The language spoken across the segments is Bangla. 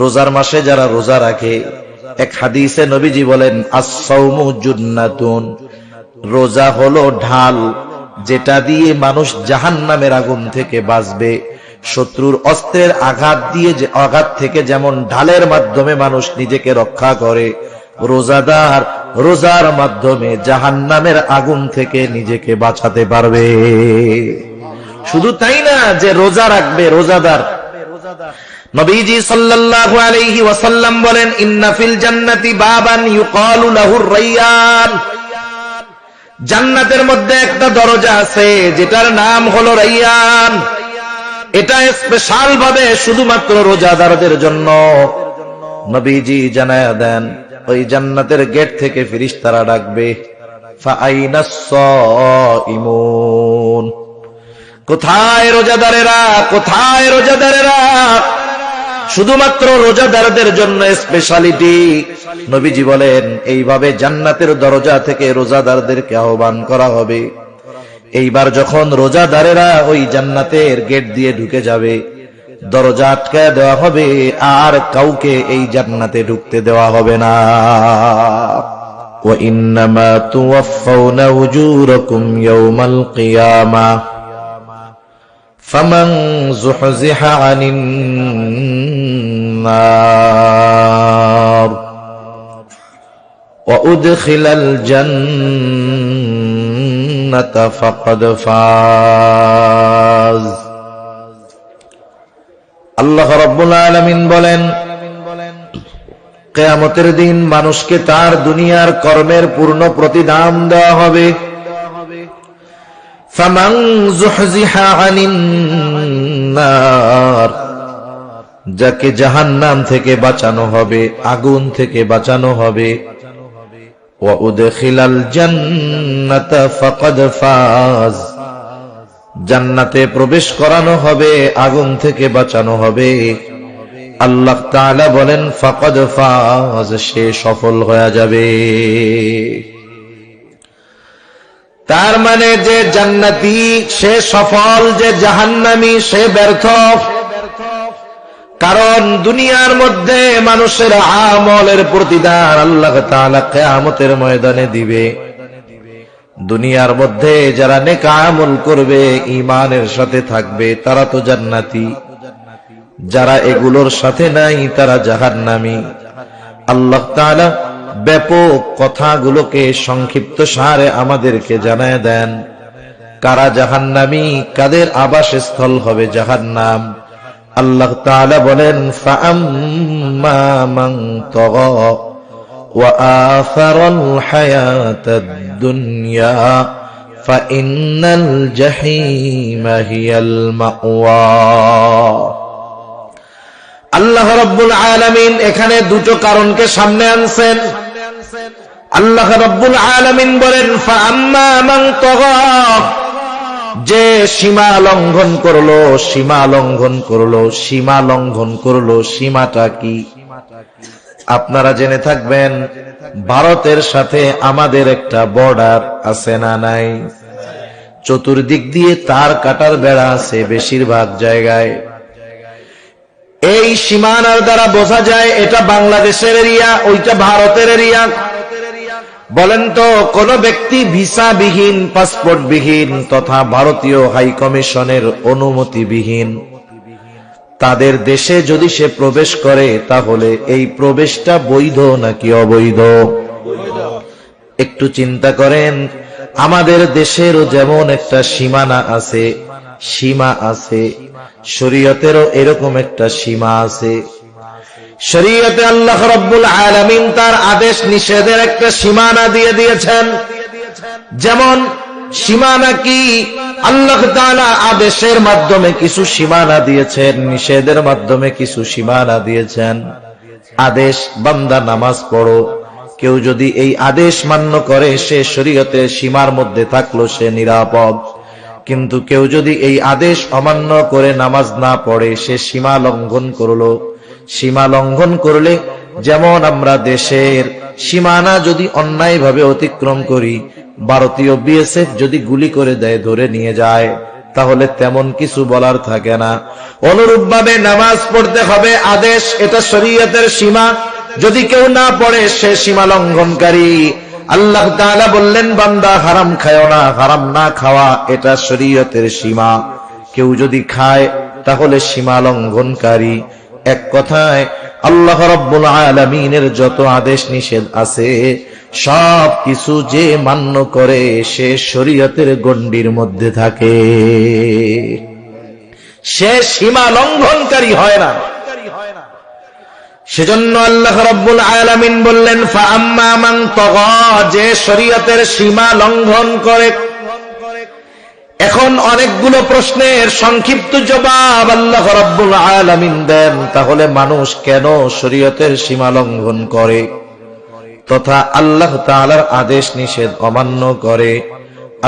রোজার মাসে যারা রোজা রাখে, এক হাদিসে নবীজি বলেন আস-সাওমু জুন্নাতুন, রোজা হলো ঢাল, যেটা দিয়ে মানুষ জাহান্নামের আগুন থেকে বাঁচবে। শত্রুর অস্ত্রের আঘাত থেকে যেমন ঢালের মাধ্যমে মানুষ নিজেকে রক্ষা করে, রোজাদার রোজার মাধ্যমে জাহান্নামের আগুন থেকে নিজেকে বাঁচাতে পারবে। শুধু তাই না যে রোজা রাখবে রোজাদার, নবীজি সাল্লাল্লাহু আলাইহি ওয়াসাল্লাম বলেন ইন্না ফিল জান্নাতি বাবান ইউকালু লাহুর রায়্যান, জান্নাতের মধ্যে একটা দরজা আছে যেটার নাম হলো রায়্যান। এটা স্পেশাল ভাবে শুধুমাত্র রোজাদারদের জন্য। নবীজি জানায়া দেন ওই জান্নাতের গেট থেকে ফেরেশতারা ডাকবে ফাআইনাস সাইমুন, কোথায় রোজাদারেরা, কোথায় রোজাদারেরা? শুধুমাত্র রোজাদারদের জন্য স্পেশালিটি। নবীজি বলেন এইভাবে জান্নাতের দরজা থেকে রোজাদারদেরকে আহ্বান করা হবে। এইবার যখন রোজাদারেরা ওই জান্নাতের গেট দিয়ে ঢুকে যাবে, দরজা আটকায় দেওয়া হবে, আর কাউকে এই জান্নাতে ঢুকতে দেওয়া হবে না। ওয়া ইন্নামা তুওয়াফাউনা উজুরাকুম ইয়াওমাল কিয়ামা ফামান যুহজিহা আনিন নার ওয়া উদখিলাল জান্নাতা ফাকাদ ফাজ। আল্লাহ রাব্বুল আলামিন বলেন কিয়ামতের দিন মানুষকে তার দুনিয়ার কর্মের পূর্ণ প্রতিদান দেওয়া হবে। ফামান যুহজিহা আনিন নার, যাকে জাহান্নাম থেকে বাঁচানো হবে, আগুন থেকে বাঁচানো হবে। ওয়া উদখিলাল জান্নাতা ফাকাদ ফাজ, জান্নাতে প্রবেশ করানো হবে, আগুন থেকে বাঁচানো হবে। আল্লাহ তাআলা বলেন ফাকাদ ফাজ, সে সফল হয়ে যাবে। তার মানে যে জান্নাতি সে সফল, যে জাহান্নামী সে ব্যর্থ। কারণ দুনিয়ার মধ্যে মানুষের আমলের প্রতিদান আল্লাহ তাআলা কিয়ামতের ময়দানে দিবে। দুনিয়ার মধ্যে যারা নেক আমল করবে, ঈমানের সাথে থাকবে, তারা তো জান্নাতি। যারা এগুলোর সাথে নাই তারা জাহান্নামী। আল্লাহ তাআলা ব্যাপক কথাগুলোকে সংক্ষিপ্ত সারে আমাদেরকে জানায় দেন কারা জাহান্নামী, কাদের আবাসস্থল হবে জাহান্নাম। আল্লাহ তাআলা বলেন ফাআম্মা মান তাগা ওয়া আসারাল হায়াতাদ দুনিয়া ফাইন্নাল জাহিমা হিয়াল মাওয়া। আল্লাহ রাব্বুল আলামিন এখানে দুটো কারণকে সামনে আনছেন। আল্লাহ রাব্বুল আলামিন বলেন ফাআম্মা মান তাগা, যে সীমা লঙ্ঘন করলো, সীমা লঙ্ঘন করলো, সীমা লঙ্ঘন করলো। সীমাটা কি? আপনারা জেনে থাকবেন ভারতের সাথে আমাদের একটা বর্ডার আছে না নাই? চতুর্দিক দিয়ে তার কাটার বেড়া আছে বেশিরভাগ জায়গায়। এই সীমানার দ্বারা বোঝা যায় এটা বাংলাদেশের এরিয়া, ওইটা ভারতের এরিয়া। বলেন তো কোন ব্যক্তি ভিসাবিহীন, পাসপোর্টবিহীন তথা ভারতীয় হাই কমিশনের অনুমতিবিহীন তাদের দেশে যদি সে প্রবেশ করে, তাহলে এই প্রবেশটা বৈধ নাকি অবৈধ? একটু চিন্তা করেন। আমাদের দেশেরও যেমন একটা সীমানা আছে, সীমা আছে, শরীয়তেরও এরকম একটা সীমা আছে। শরীয়তে আল্লাহ রাব্বুল আলামিন তার আদেশ নিষেধের একটা সীমানা দিয়ে দিয়েছেন। যেমন সীমানা কি? আল্লাহ তাআলা আদেশের মাধ্যমে কিছু সীমানা দিয়েছেন, নিষেধের মাধ্যমে কিছু সীমানা দিয়েছেন। আদেশ বান্দা নামাজ পড়ো, কেউ যদি এই আদেশ মান্য করে সে শরীয়তের সীমার মধ্যে থাকলো, সে নিরাপদ। কিন্তু কেউ যদি এই আদেশ অমান্য করে নামাজ না পড়ে, সে সীমা লঙ্ঘন করলো। সীমা লঙ্ঘন করলে, যেমন আমরা দেশের সীমানা যদি অন্যায়ভাবে অতিক্রম করি, ভারতীয় বিএসএফ যদি গুলি করে দেয়, ধরে নিয়ে যায়, তাহলে তেমন কিছু বলার থাকে না। অনুরূপভাবে নামাজ পড়তে হবে আদেশ, এটা শরীয়তের সীমা, যদি কেউ না পড়ে সে সীমা লঙ্ঘনকারী। আল্লাহ তাআলা বললেন বান্দা হারাম খায়ও না, হারাম না খাওয়া এটা শরীয়তের সীমা, কেউ যদি খায় তাহলে সীমা লঙ্ঘনকারী। এক কথায় আল্লাহ রাব্বুল আলামিনের যত আদেশ নিষেধ আছে সব কিছু যে মান্য করে সে শরীয়তের গণ্ডির মধ্যে থাকে, সে সীমা লঙ্ঘনকারী হয় না। সেজন্য আল্লাহ রাব্বুল আলামিন বললেন ফাআম্মা মান তাগা, যে শরীয়তের সীমা লঙ্ঘন করে। এখন অনেকগুলো প্রশ্নের সংক্ষিপ্ত জবাব আল্লাহ রাব্বুল আলামিন দেন, তাহলে মানুষ কেন শরীয়তের সীমা লঙ্ঘন করে তথা আল্লাহ তাআলার আদেশ নিষেধ অমান্য করে।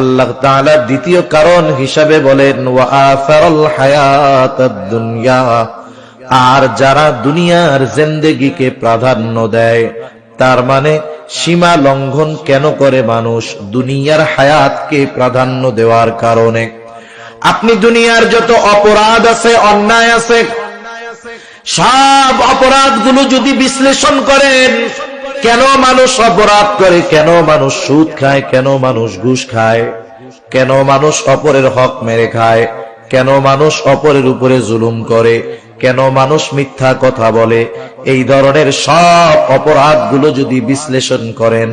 আল্লাহ তাআলা দ্বিতীয় কারণ হিসাবে বলেন ওয়া আসারাল হায়াতাদ দুনিয়া, আর যারা দুনিয়ার জিন্দেগিকে প্রাধান্য দেয়, তার মানে সীমা লঙ্ঘন কেন করে মানুষ? দুনিয়ার হায়াতকে প্রাধান্য দেওয়ার কারণে। আপনি দুনিয়ার যত অপরাধ আছে, অন্যায় আছে, সব অপরাধগুলো যদি বিশ্লেষণ করেন, কেন মানুষ অপরাধ করে, কেন মানুষ সুদ খায়, কেন মানুষ ঘুষ খায়, কেন মানুষ অপরের হক মেরে খায়, কেন মানুষ অপরের উপরে জুলুম করে, কেন মানুষ মিথ্যা কথা বলে, এই ধরনের সব অপরাধগুলো যদি বিশ্লেষণ করেন,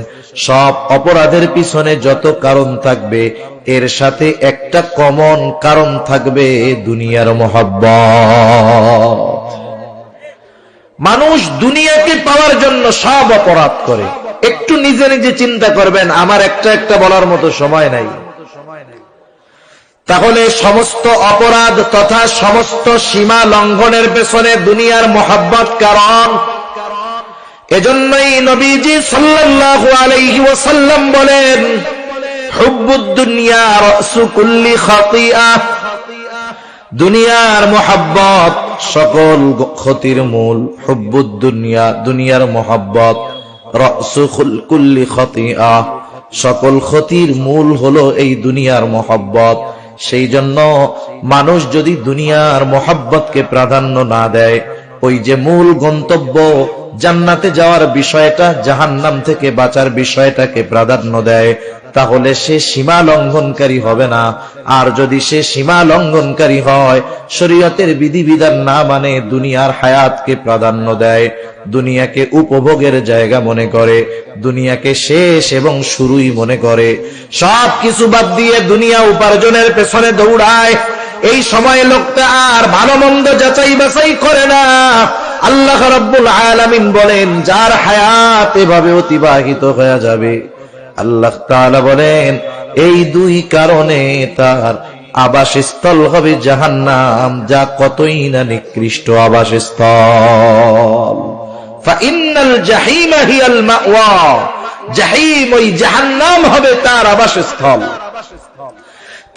সব অপরাধের পিছনে যত কারণ থাকবে এর সাথে একটা কমন কারণ থাকবে, দুনিয়ার মহব্বত। মানুষ দুনিয়াকে পাওয়ার জন্য সব অপরাধ করে। একটু নিজে নিজে চিন্তা করবেন, আমার একটা বলার মতো সময় নাই। তাহলে সমস্ত অপরাধ তথা সমস্ত সীমা লঙ্ঘনের পেছনে দুনিয়ার মহব্বত কারণ। এজন্যই নবীজি সাল্লাল্লাহু আলাইহি ওয়াসাল্লাম বলেন হুব্বুদ দুনিয়া রাসু কুল্লি খাতিয়া, দুনিয়ার মহব্বত সকল ক্ষতির মূল। হুব্বুদ দুনিয়া, দুনিয়ার মহব্বত, রাসু কুল্লি খাতিয়া, সকল ক্ষতির মূল হলো এই দুনিয়ার মহব্বত। সেই জন্য মানুষ যদি দুনিয়ার মহব্বতকে প্রাধান্য না দেয়, ওই যে মূল গন্তব্য জান্নাতে যাওয়ার বিষয়টা, জাহান্নাম থেকে বাঁচার বিষয়টাকে প্রাধান্য দেয়, তাহলে সে সীমা লঙ্ঘনকারী হবে না। আর যদি সে সীমা লঙ্ঘনকারী হয়, শরীয়তের বিধিবিধান না মানে, দুনিয়ার হায়াতকে প্রাধান্য দেয়, দুনিয়াকে উপভোগের জায়গা মনে করে, দুনিয়াকে শেষ এবং শুরুই মনে করে, সব কিছু বাদ দিয়ে দুনিয়া উপার্জনের পেছনে দৌড়ায়, এই সময় লোকটা আর ভালো মন্দ যাচাই বাছাই করে না। আল্লাহ রাব্বুল আলামিন বলেন যার হায়াত এভাবে অতিবাহিত হয়ে যাবে, আল্লাহ তাআলা বলেন এই দুই কারণে তার আবাসস্থল হবে জাহান্নাম, যা কতই না নিকৃষ্ট আবাসস্থল। ফাইন্নাল জাহিমা হিয়াল মাওয়া, জাহিম ওই জাহান্নাম হবে তার আবাসস্থল।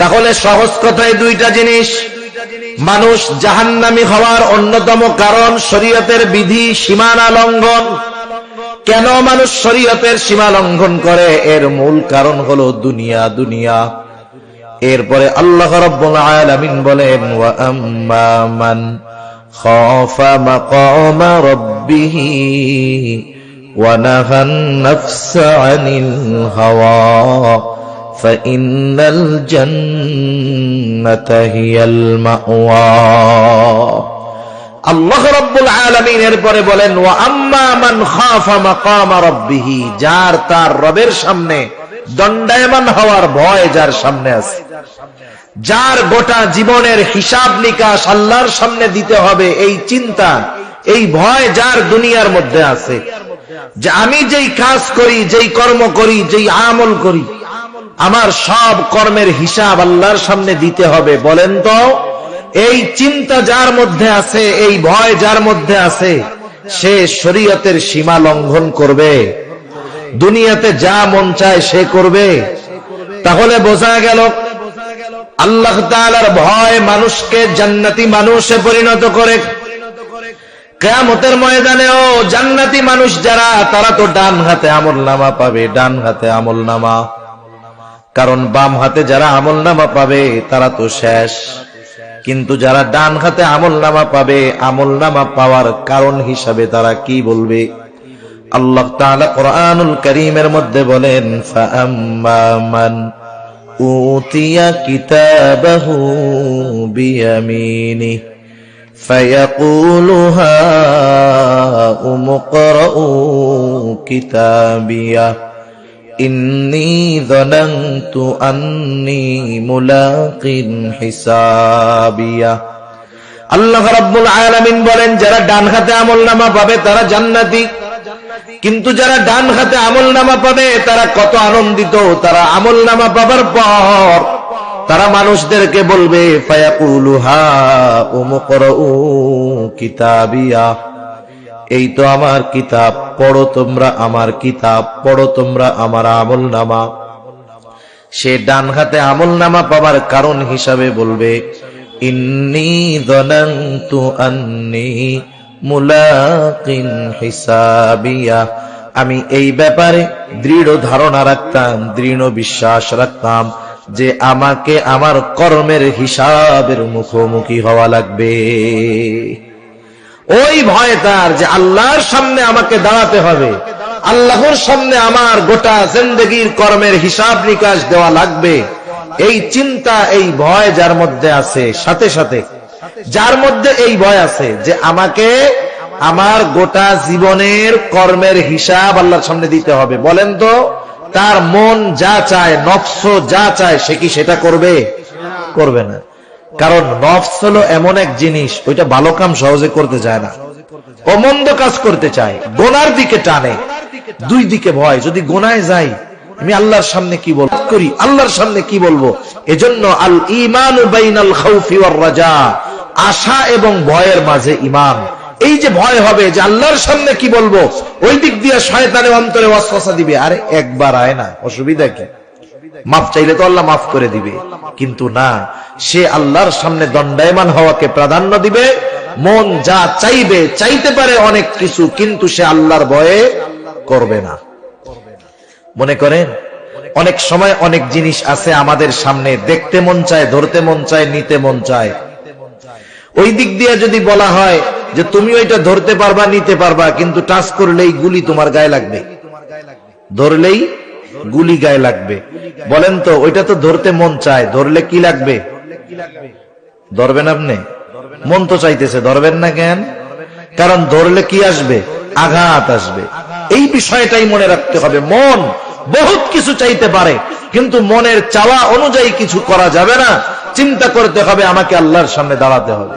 তাহলে সহজ কথায় দুইটা জিনিস, মানুষ জাহান্নামী হওয়ার অন্যতম কারণ শরীয়তের বিধি সীমানা লঙ্ঘন। কেন মানুষ শরীয়তের সীমা লঙ্ঘন করে? এর মূল কারণ হলো দুনিয়া, দুনিয়া। এরপরে আল্লাহ রাব্বুল আলামিন বলেন ওয়া আম্মা মান খাফা মাকামা রাব্বিহি ওয়া নাহান নাফসা আনিল হাওয়া ফাইন্নাল জান্নাতা হিয়াল মাওয়া। আল্লাহ রাব্বুল আলামিন এরপরে বলেন ওয়া আম্মা মান খাফা মাকামা রাব্বিহি, যার তার রবের সামনে দণ্ডায়মান হওয়ার ভয় যার সামনে আছে, যার গোটা জীবনের হিসাব নিকাশ আল্লাহর সামনে দিতে হবে, এই চিন্তা, এই ভয় যার দুনিয়ার মধ্যে আছে, যে আমি যেই কাজ করি, যেই কর্ম করি, যেই আমল করি, আমার সব কর্মের হিসাব আল্লাহর সামনে দিতে হবে। বলেন তো, এই চিন্তা যার মধ্যে আছে, এই ভয় যার মধ্যে আছে, সে শরীয়তের সীমা লঙ্ঘন করবে? দুনিয়াতে যা মন চায় সে করবে? তাহলে বোঝা গেল আল্লাহ তাআলার ভয় মানুষকে জান্নাতি মানুষে পরিণত করে। কিয়ামতের ময়দানেও জান্নাতি মানুষ যারা, তারা তো ডান হাতে আমলনামা পাবে, ডান হাতে আমলনামা। কারণ বাম হাতে যারা আমলনামা পাবে তারা তো শেষ, কিন্তু যারা ডান হাতে আমলনামা পাবে, আমলনামা পাওয়ার কারণ হিসাবে তারা কি বলবে? আল্লাহ তাআলা কোরআনুল কারীমের মধ্যে বলেন, ফাআম্মা মান উতিয়া কিতাবাহু বিয়ামিনিহি ফায়াকুলু হাউম ইকরাউ কিতাবিয়া ইন্নী যানানতু আন্নী মুলাকিন হিসাবিয়া। আল্লাহ রাব্বুল আলামিন বলেন, যারা ডান হাতে আমলনামা পাবে তারা জান্নাতি, কিন্তু যারা ডান হাতে আমলনামা পাবে তারা কত আনন্দিত। তারা আমলনামা পাবার পর তারা মানুষদেরকে বলবে, ফায়াকুলু হাউম ইকরাউ কিতাবিয়া, এই তো আমার কিতাব, পড়ো তোমরা আমার কিতাব, পড়ো তোমরা আমার আমলনামা। সে ডান হাতে আমলনামা পাবার কারণ হিসাবে বলবে, ইন্নী যানানতু আন্নী মুলাকিন হিসাবিয়া, আমি এই ব্যাপারে দৃঢ় ধারণা রাখতাম, দৃঢ় বিশ্বাস রাখতাম যে আমাকে আমার কর্মের হিসাবের মুখোমুখি হওয়া লাগবে। ওই ভয় তার যে আল্লাহর সামনে আমাকে দাঁড়াতে হবে, আল্লাহর সামনে আমার গোটা জিন্দেগীর কর্মের হিসাব নিকাশ দেওয়া লাগবে। এই চিন্তা, এই ভয় যার মধ্যে আছে, সাথে সাথে যার মধ্যে এই ভয় আছে যে আমাকে আমার গোটা জীবনের কর্মের হিসাব আল্লাহর সামনে দিতে হবে, বলেন তো তার মন যা চায়, নফস যা চায়, সে কি সেটা করবে? করবে না। কারণ নফস হলো এমন এক জিনিস, ওইটা ভালো কাম সহজে করতে চায় না, ও মন্দ কাজ করতে চায়, গোনার দিকে টানে। দুই দিকে ভয়, যদি গোনায় যাই আমি আল্লাহর সামনে কি বলবো, করি আল্লাহর সামনে কি বলবো। এজন্য আল ঈমানু বাইনাল খাউফি ওয়ার রাজা, আশা এবং ভয়ের মাঝে ঈমান। এই যে ভয় হবে যে আল্লাহর সামনে কি বলবো, ওই দিক দিয়ে শয়তানের অন্তরে ওয়াসওয়াসা দিবে, আরে একবার আয় না, অসুবিধা কি, মাফ চাইলে তো আল্লাহ মাফ করে দিবে। কিন্তু না, সে আল্লাহর সামনে দণ্ডায়মান হওয়াকে প্রাধান্য দিবে। মন যা চাইবে, চাইতে পারে অনেক কিছু, কিন্তু সে আল্লাহর ভয়ে করবে না। মনে করেন অনেক সময় অনেক জিনিস আছে আমাদের সামনে, দেখতে মন চায়, ধরতে মন চায়, নিতে মন চায়। ওই দিক দিয়ে যদি বলা হয় যে তুমি ওইটা ধরতে পারবা, নিতে পারবা, কিন্তু টাচ করলেই গুলি তোমার গায়ে লাগবে, ধরলেই গুলি গায়ে লাগবে, বলেন তো ওইটা তো ধরতে মন চায়, ধরলে কি লাগবে? ধরবেন আপনি? মন তো চাইতেছে, ধরবেন না কেন? কারণ ধরলে কি আসবে? আঘাত আসবে। এই বিষয়টাই মনে রাখতে হবে। মন বহুত কিছু চাইতে পারে, কিন্তু মনের চাওয়া অনুযায়ী কিছু করা যাবে না। চিন্তা করতে হবে, আমাকে আল্লাহর সামনে দাঁড়াতে হবে।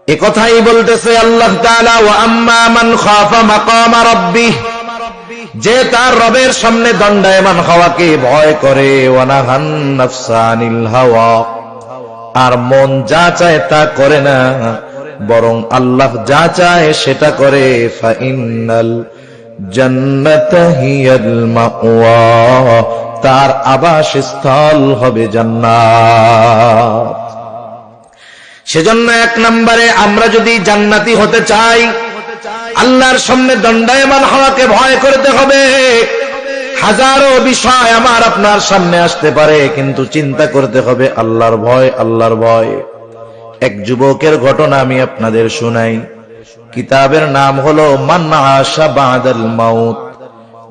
এ কথাই বলতেছে আল্লাহ তাআলা, ওয়া আম্মা মান খাফা মাকামা রাব্বিহ, যে তার রবের সামনে দণ্ডায়মান হওয়াকে ভয় করে, ওয়া নাহান নাফসা আনিল হাওয়া, আর মন যা চায় তা করে না, বরং আল্লাহ যা চায় সেটা করে, ফা ইন্নাল জান্নাতা হিয়াল মাওয়া, তার আবাসস্থল হবে জান্নাত। সেজন্য এক নম্বরে আমরা যদি জান্নাতি হতে চাই, আল্লাহর সামনে দণ্ডায়মান হওয়াকে ভয় করতে হবে। হাজারো বিষয় আমার আপনার সামনে আসতে পারে, কিন্তু চিন্তা করতে হবে আল্লাহর ভয়, আল্লাহর ভয়। এক যুবকের ঘটনা আমি আপনাদের শুনাই। কিতাবের নাম হলো মান আশা বাদাল মাউত,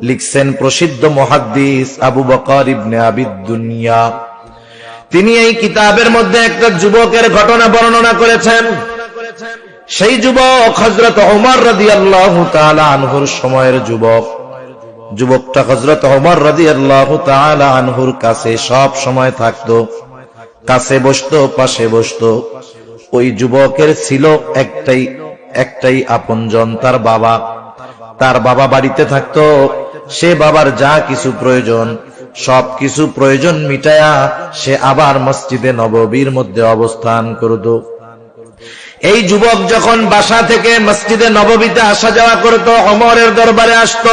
লিখছেন প্রসিদ্ধ মুহাদ্দিস আবু বকর ইবনে আবিদ দুনিয়া। তিনি এই কিতাবের মধ্যে একটা যুবকের ঘটনা বর্ণনা করেছেন। সেই যুবক হযরত ওমর রাদিয়াল্লাহু তাআলা আনহুর সময়ের যুবক। যুবকটা হযরত ওমর রাদিয়াল্লাহু তাআলা আনহুর কাছে সব সময় থাকতো, কাছে বসতো, পাশে বসতো। ওই যুবকের ছিল একটাই আপনজন, তার বাবা। তার বাবা বাড়িতে থাকতো। সে বাবার যা কিছু প্রয়োজন, সব কিছু প্রয়োজন মিটায়া সে আবার মসজিদে নববীর মধ্যে অবস্থান করত। এই যুবক যখন বাসা থেকে মসজিদে নববীতে আসা যাওয়া করত, ওমরের দরবারে আসতো।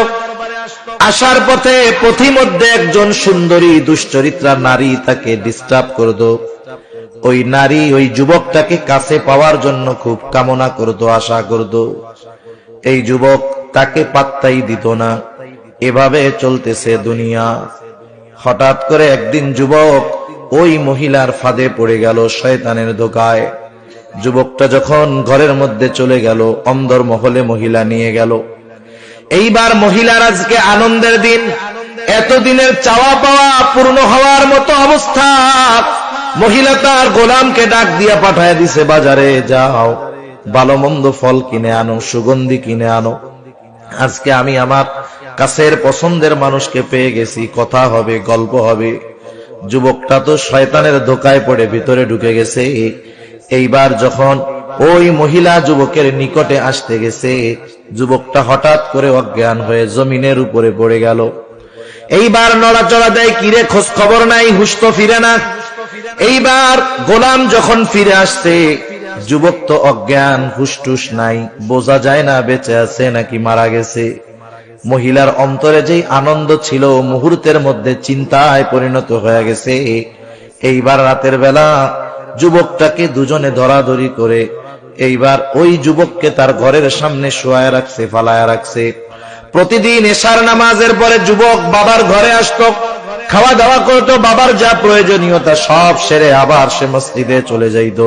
আসার পথে পথিমধ্যে একজন সুন্দরী দুশ্চরিত্রা নারী তাকে ডিস্টার্ব করত। ওই নারী ওই যুবকটাকে কাছে পাওয়ার জন্য খুব কামনা করত, আশা করত। এই যুবক তাকে পাত্তাই দিত না। এভাবে চলতেছে দুনিয়া। হঠাৎ করে একদিন যুবক ওই মহিলার ফাঁদে পড়ে গেল, শয়তানের ধোঁকায়। যুবকটা যখন ঘরের মধ্যে চলে গেল, অন্দর মহলে মহিলা নিয়ে গেল। এইবার মহিলার আজকে আনন্দের দিন, এতদিনের চাওয়া পাওয়া পূর্ণ হওয়ার মতো অবস্থা। মহিলা তার গোলামকে ডাক দিয়া পাঠায় দিছে, বাজারে যাও, ভালো মন্দ ফল কিনে আনো, সুগন্ধি কিনে আনো, আজকে আমি আমার কাছের পছন্দের মানুষকে পেয়ে গেছি, কথা হবে, গল্প হবে। যুবকটা তো শয়তানের ধোঁকায় পড়ে ভিতরে ঢুকে গেছে। এইবার যখন ওই মহিলা যুবকের নিকটে আসতে গেছে, যুবকটা হঠাৎ করে অজ্ঞান হয়ে জমিনের উপরে পড়ে গেল। এইবার নড়াচড়া দেয়, কিরে খোঁজ খবর নাই, হুশ তো ফিরে না। এইবার গোলাম যখন ফিরে আসছে, যুবক তো অজ্ঞান, হুশটুস নাই, বোঝা যায় না বেঁচে আছে নাকি মারা গেছে। মহিলার অন্তরে যেই আনন্দ ছিল, মুহূর্তের মধ্যে চিন্তায় পরিণত হয়ে গেছে। এইবার রাতের বেলা যুবকটাকে দুজনে ধরাধরি করে এইবার ওই যুবককে তার ঘরের সামনে শোয়ায় রাখছে, ফালায় রাখছে। প্রতিদিন এশার নামাজের পরে যুবক বাবার ঘরে আসতো, খাওয়া দাওয়া করতো, বাবার যা প্রয়োজনীয়তা সব সেরে আবার সে মসজিদে চলে যাইত।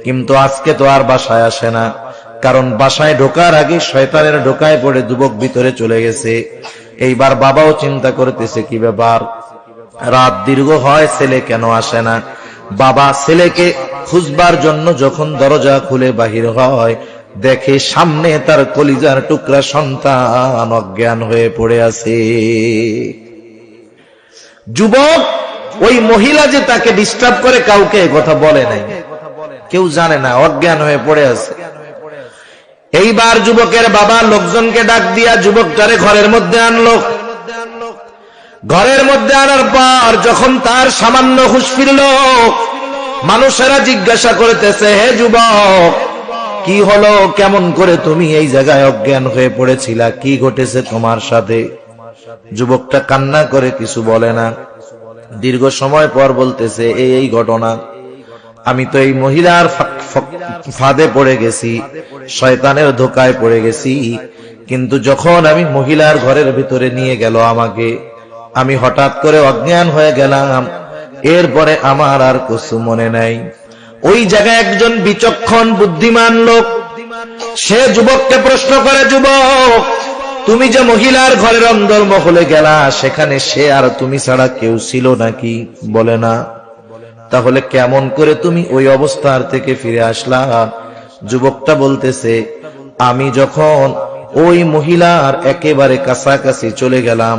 কিন্তু আজকে তো আর বাসায় আসে না, কারণ বাসায় ঢোকার আগে শয়তানের ঢোকায় পড়ে যুবক ভিতরে চলে গেছে। এইবার বাবাও চিন্তা করতেছে, কি ব্যাপার, রাত দীর্ঘ হয়, ছেলে কেন আসে না। বাবা ছেলেকে খুঁজবার জন্য যখন দরজা খুলে বাহির হয়, দেখে সামনে তার কলিজার টুকরা সন্তান অজ্ঞান হয়ে পড়ে আছে। যুবক ওই মহিলা যে তাকে ডিস্টার্ব করে কাউকে কথা বলে নাই, কেউ জানে না, অজ্ঞান হয়ে পড়ে আছে। এইবার যুবকের বাবা লোকজনকে ডাক দিয়া যুবকটারে ঘরের মধ্যে আনলো। ঘরের মধ্যে আনার পর যখন তার সামান্য হুঁশ ফিরল, মানুষেরা জিজ্ঞাসা করতেছে, হে যুবক, কি হলো, কেমন করে তুমি এই জায়গায় অজ্ঞান হয়ে পড়েছিলা, কি ঘটেছে তোমার সাথে? যুবকটা কান্না করে কিছু বলে না। দীর্ঘ সময় পর বলতেছে, এই ঘটনা, আমি তো এই মহিলার ফাঁদে পড়ে গেছি, শয়তানের ধোঁকায় পড়ে গেছি। কিন্তু যখন আমি মহিলার ঘরের ভিতরে নিয়ে গেল আমাকে, আমি হঠাৎ করে অজ্ঞান হয়ে গেলাম। এরপরে আমার আর কিছু মনে নাই। ওই জায়গায় একজন বিচক্ষণ বুদ্ধিমান লোক, সে যুবককে প্রশ্ন করে, যুবক, তুমি যে মহিলার ঘরের অন্দর মহলে গেলা, সেখানে সে আর তুমি ছাড়া কেউ ছিল নাকি? বলে না। তাহলে কেমন করে তুমি ওই অবস্থার থেকে ফিরে আসলা? যুবকটা বলতেছে, আমি যখন ওই মহিলার একেবারে কাছাকাছি চলে গেলাম,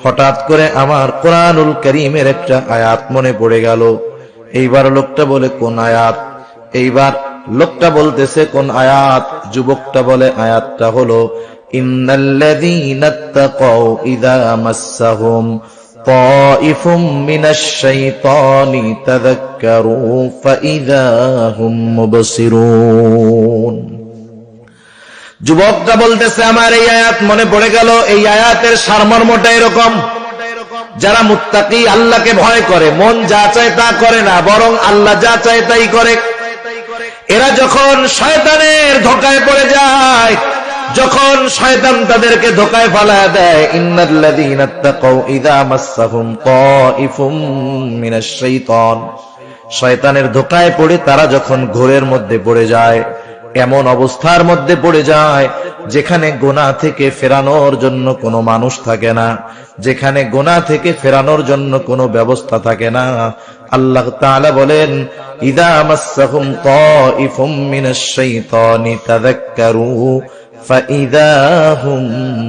হঠাৎ করে আমার কোরআনুল কারীমের একটা আয়াত মনে পড়ে গেল। এইবার লোকটা বলে, কোন আয়াত? এইবার লোকটা বলতেছে, কোন আয়াত? যুবকটা বলে, আয়াতটা হলো, ইন্নাল্লাযীনা তাকাউ ইযা মাসসাহুম তাইফুম মিনাশ শাইতানি তাযাক্কারু ফাইযা হুম মুবসিরুন। যুবকটা বলতেছে, আমার এই আয়াত মনে পড়ে গেল। এই আয়াতের সারমর্মটা এরকম, যারা মুত্তাকি, আল্লাহকে ভয় করে, মন যা চায় তা করে না, বরং আল্লাহ যা চায় তাই করে, এরা যখন শয়তানের ধোঁকায় পড়ে যায়, যখন শয়তান তাদেরকে ধোঁকায় ফালায় দেয়, ইন্নাল্লাযীনা তাকাউ ইযা মাসসাহুম তাইফুম মিনাশ শাইতান, শয়তানের ধোঁকায় পড়ে তারা যখন ঘোরের মধ্যে পড়ে যায়, এমন অবস্থার মধ্যে পড়ে যায় যেখানে গুনাহ থেকে ফেরানোর জন্য কোনো মানুষ থাকে না, যেখানে গুনাহ থেকে ফেরানোর জন্য কোনো ব্যবস্থা থাকে না। আল্লাহ তাআলা বলেন, ইযা মাসসাহুম তাইফুম মিনাশ শাইতানি তাযাক্কারু ফাইযা হুম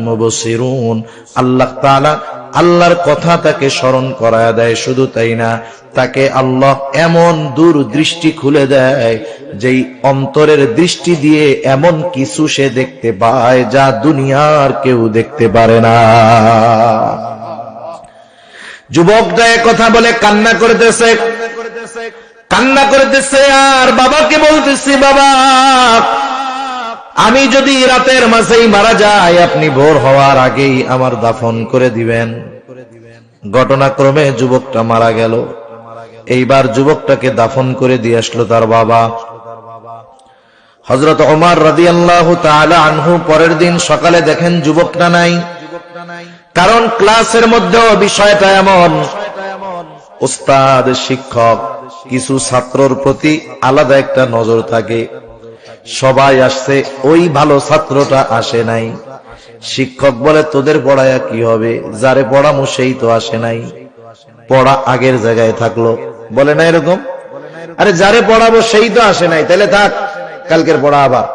মুবসিরুন। আল্লাহ তাআলা আল্লাহর কথা তাকে স্মরণ করায় দেয়। শুধু তাই না, তাকে আল্লাহ এমন দূরদৃষ্টি খুলে দেয়, যেই অন্তরের দৃষ্টি দিয়ে এমন কিছু সে দেখতে পায় যা দুনিয়ার কেউ দেখতে পারে না। যুবকটা কথা বলে কান্না করতেছে, কান্না করতেছে, আর বাবাকে বলতেছে, বাবা, আমি যদি রাতের মাঝেই মারা যাই, আপনি ভোর হওয়ার আগেই আমার দাফন করে দিবেন। ঘটনাক্রমে যুবকটা মারা গেল। এইবার যুবকটাকে দাফন করে দিয়ে আসলো তার বাবা। হযরত ওমর রাদিয়াল্লাহু তাআলা আনহু পরের দিন সকালে দেখেন যুবকটা নাই। কারণ ক্লাসের মধ্যেও বিষয়টা এমন, উস্তাদ শিক্ষক কিছু ছাত্রর প্রতি আলাদা একটা নজর থাকে। সবাই আসছে, ওই ভালো ছাত্রটা আসে নাই। শিক্ষক বলে তোদের পড়ায়া কি হবে, যারে পড়ামো সেই তো আসে নাই, পড়া আগের জায়গায় থাকলো। বলে না এরকম? আরে যারে পড়াবো সেই তো আসে নাই, তাহলে থাক, কালকের পড়া আবার।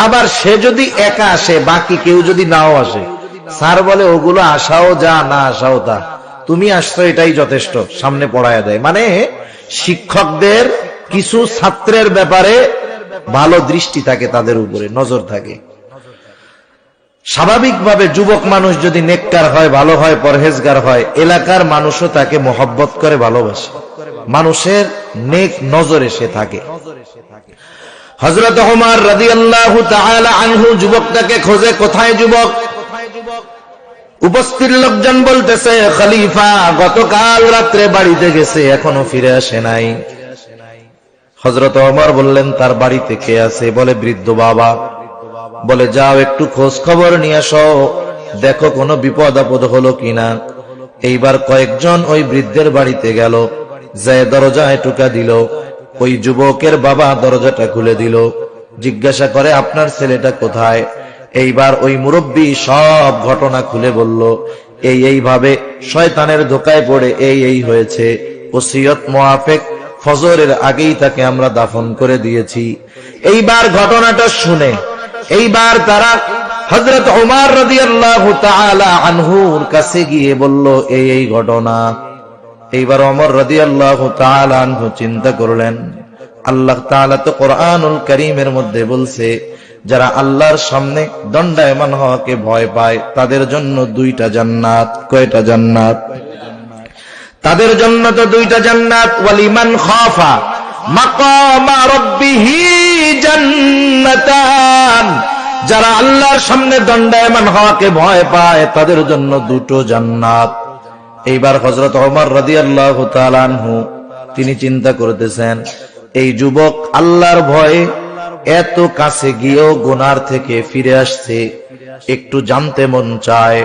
আবার সে যদি একা আসে, বাকি কেউ যদি নাও আসে, স্যার বলে ওগুলো আসাও যা, না আসাও তা, তুমি আসছো এটাই যথেষ্ট, সামনে পড়ায়া দেয়। মানে শিক্ষকদের কিছু ছাত্রের ব্যাপারে ভালো দৃষ্টি থাকে, তাদের উপরে নজর থাকে। স্বাভাবিকভাবে যুবক মানুষ যদি নেককার হয়, ভালো হয়, পরহেজগার হয়, এলাকার মানুষও তাকে মহব্বত করে, ভালোবাসে, মানুষের নেক নজরে সে থাকে। হযরত ওমর রাদিয়াল্লাহু তাআলা আনহু যুবকটাকে খোঁজে, কোথায় যুবক? উপস্থিত লোকজন বলতেছে, খলিফা গতকাল রাত্রে বাড়িতে গেছে, এখনো ফিরে আসে নাই। হযরত ওমর বললেন, তার বাড়িতে কে আছে? বলে বৃদ্ধ বাবা। বলে যাও একটু খোঁজ খবর নিয়ে আসো, দেখো কোনো বিপদ আপদ হলো কিনা। এইবার কয়েকজন ওই বৃদ্ধের বাড়িতে গেল, যায় দরজায় টোকা দিল। ওই যুবকের বাবা দরজাটা খুলে দিল, জিজ্ঞাসা করে আপনার ছেলেটা কোথায়? এইবার ওই মুরব্বী সব ঘটনা খুলে বলল, এইভাবে শয়তানের ধোকায় পড়ে এই হয়েছে, ওসিয়ত মুআফিক ফজরের আগেই তাকে আমরা দাফন করে দিয়েছি। এইবার ঘটনাটা শুনে এইবার তারা হযরত ওমর রাদিয়াল্লাহু তাআলা আনহুর কাছে গিয়ে বলল, এই ঘটনা। এইবার ওমর রাদিয়াল্লাহু তাআলা আনহু চিন্তা করলেন, আল্লাহ তাআলা তো কোরআনুল কারীমের মধ্যে বলছে, যারা আল্লাহর সামনে দণ্ডায়মান হওয়াকে ভয় পায় তাদের জন্য দুইটা জান্নাত। কয়টা জান্নাত? তাদের জন্য তো দুইটা জান্নাত। ওয়ালিমান খাফা মাকামা রাব্বিহি জান্নাতান, যারা আল্লাহর সামনে দণ্ডায়মান হওয়াকে ভয় পায় তাদের জন্য দুটো জান্নাত। এইবার হযরত ওমর রাদিয়াল্লাহু তাআলা আনহু তিনি চিন্তা করতেছেন, এই যুবক আল্লাহর ভয়ে এত কাছে গিয়েও গুনার থেকে ফিরে আসছে, একটু জানতে মন চায়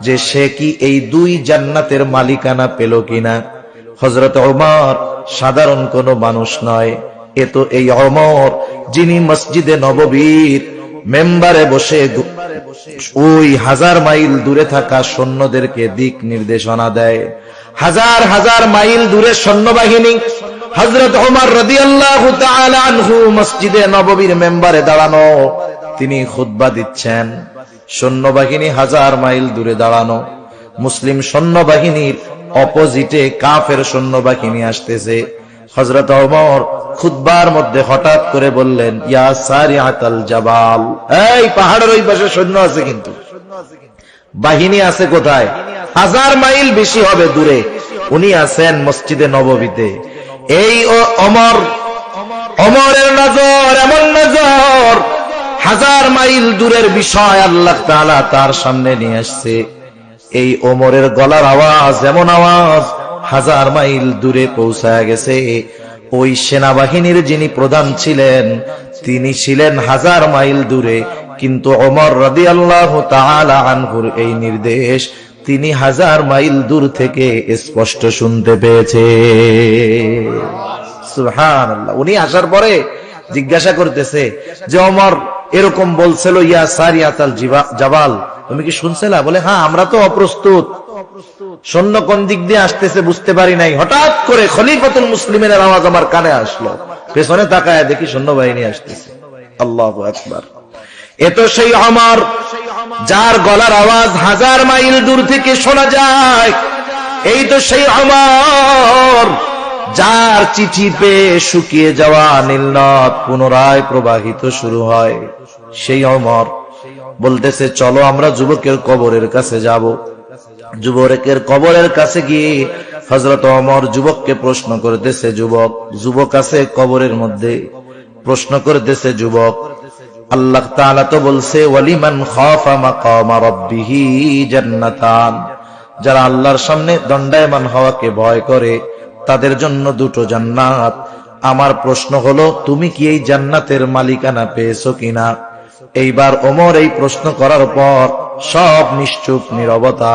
যে সে কি এই দুই জান্নাতের মালিকানা পেল কিনা। হযরত ওমর সাধারণ কোনো মানুষ নয়, এ তো এই ওমর যিনি মসজিদে নববীর মেম্বারে বসে ওই 1000 মাইল দূরে থাকা সৈন্যদেরকে দিক নির্দেশনা দেয়। হাজার হাজার মাইল দূরে সৈন্যবাহিনী, হযরত ওমর রাদিয়াল্লাহু তাআলা আনহু মসজিদে নববীর মেম্বারে দাঁড়ানো, তিনি খুতবা দিচ্ছেন। সৈন্যবাহিনী 1000 মাইল দূরে দাঁড়ানো, মুসলিম সৈন্যবাহিনীর অপোজিটে কাফের সৈন্যবাহিনী আসতেছে। হযরত ওমর খুতবার মধ্যে হঠাৎ করে বললেন, ইয়া সারিআতাল জাবাল, এই পাহাড়ের ওই পাশে সৈন্য আছে, কিন্তু বাহিনী আছে কোথায়? 1000 মাইল বেশি হবে দূরে, উনি আছেন মসজিদে নববীতে। এই ওমরের নজর এমন নজর, 1000 মাইল দূরের বিষয় আল্লাহ তাআলা তার সামনে নিয়ে আসছে। এই ওমরের গলার আওয়াজ এমন আওয়াজ 1000 মাইল দূরে পৌঁছায় গেছে। ওই সেনাবাহিনীর যিনি প্রধান ছিলেন তিনি ছিলেন 1000 মাইল দূরে, কিন্তু ওমর রাদিয়াল্লাহু তাআলা আনহুর এই নির্দেশ তিনি 1000 মাইল দূর থেকে স্পষ্ট শুনতে পেয়েছে। সুবহানাল্লাহ। উনি আসার পরে জিজ্ঞাসা করতেছে যে ওমর এরকম বলছিল, ইয়া সারিয়াতাল জাবাল, তুমি কি শুনছিলা? বলে হ্যাঁ, আমরা তো অপ্রস্তুত, সৈন্য কোন দিক দিয়ে আসতেছে বুঝতে পারি নাই। হঠাৎ করে খলিফাতুল মুসলিমিনের আওয়াজ আমার কানে আসলো, পেছনে তাকায় দেখি সৈন্যবাহিনী আসতেছে। আল্লাহু আকবার। এ তো সেই ওমর যার গলার আওয়াজ 1000 মাইল দূর থেকে শোনা যায়। এই তো সেই ওমর যার চিঠি পেয়ে শুকিয়ে যাওয়া নীলনদ পুনরায় প্রবাহিত শুরু হয়। সেই ওমর বলতেছে, চলো আমরা যুবকের কবরের কাছে যাব। যুবকের কবরের কাছে গিয়ে হযরত ওমর যুবককে প্রশ্ন করতেছে, যুবক আছে কবরের মধ্যে, প্রশ্ন করতেছে যুবক, আল্লাহ তাআলা তো বলছে ওয়ালিমান খাফা মাকামা রাব্বিহি জান্নাতান, যারা আল্লাহর সামনে দণ্ডায়মান হওয়াকে ভয় করে তাদের জন্য দুটো জান্নাত। আমার প্রশ্ন হলো, তুমি কি এই জান্নাতের মালিকানা পেয়েছো কিনা? এইবার ওমর এই প্রশ্ন করার পর সব নিশ্চুপ নীরবতা।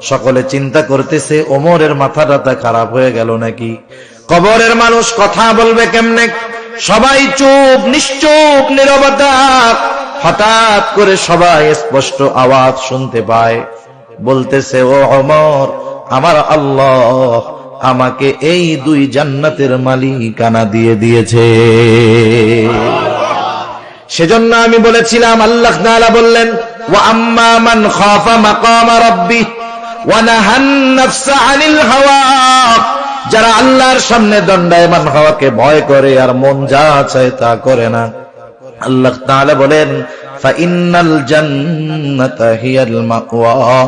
সকলে চিন্তা করতেছে ওমরের মাথাটা খারাপ হয়ে গেল নাকি, কবরের মানুষ কথা বলবে কেমনে। সবাই চুপ, নিশ্চুপ নীরবতা। হঠাৎ করে সবাই স্পষ্ট আওয়াজ শুনতে পায়, বলতেছে, ও ওমর, আমার আল্লাহ আমাকে এই 2 জান্নাতের মালিকানা দিয়ে দিয়েছে। সেজন্য আমি বলেছিলাম, আল্লাহ তাআলা বললেন, ওয়া আম্মা মান খাফা মাকামা রাব্বিহ ওয়া নাহান নাফসা আনিল হাওয়া। যারা আল্লাহর সামনে দণ্ডায়মান হওয়াকে ভয় করে আর মন যা চায় তা করে না, আল্লাহ তাআলা বলেন, ফা ইন্নাল জান্নাতা হিয়াল মাওয়া,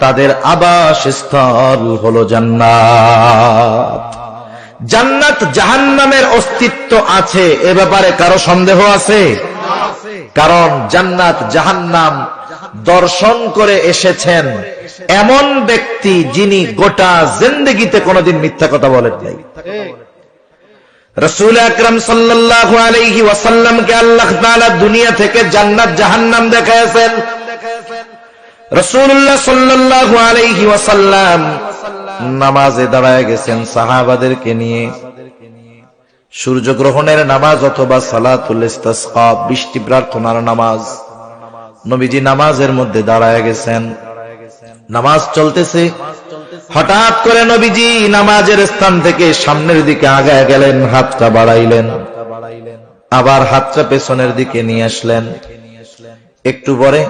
তাদের আবাসস্থল হলো জান্নাত। জান্নাত জাহান্নামের অস্তিত্ব আছে এ ব্যাপারে কারো সন্দেহ আছে? কারণ জান্নাত জাহান্নাম দর্শন করে এসেছেন এমন ব্যক্তি যিনি গোটা জিন্দেগিতে কোনোদিন মিথ্যা কথা বলেন নাই। রাসূল আকরাম সাল্লাল্লাহু আলাইহি ওয়াসাল্লামকে আল্লাহ তাআলা দুনিয়া থেকে জান্নাত জাহান্নাম দেখায়েছেন। রাসূলুল্লাহ সাল্লাল্লাহু আলাইহি ওয়াসাল্লাম নামাজে দাঁড়ায় গেছেন সাহাবাদেরকে নিয়ে। সূর্যগ্রহণের নামাজ অথবা সালাতুল ইস্তিসকা, বৃষ্টি প্রার্থনার নামাজ। নবীজি নামাজের মধ্যে দাঁড়ায় গেছেন, নামাজ চলতেছে। হঠাৎ করে নবীজি নামাজের স্থান থেকে সামনের দিকে আগায় গেলেন, হাতটা বাড়াইলেন, আবার হাতটা পেছনের দিকে নিয়ে আসলেন। একটু পরে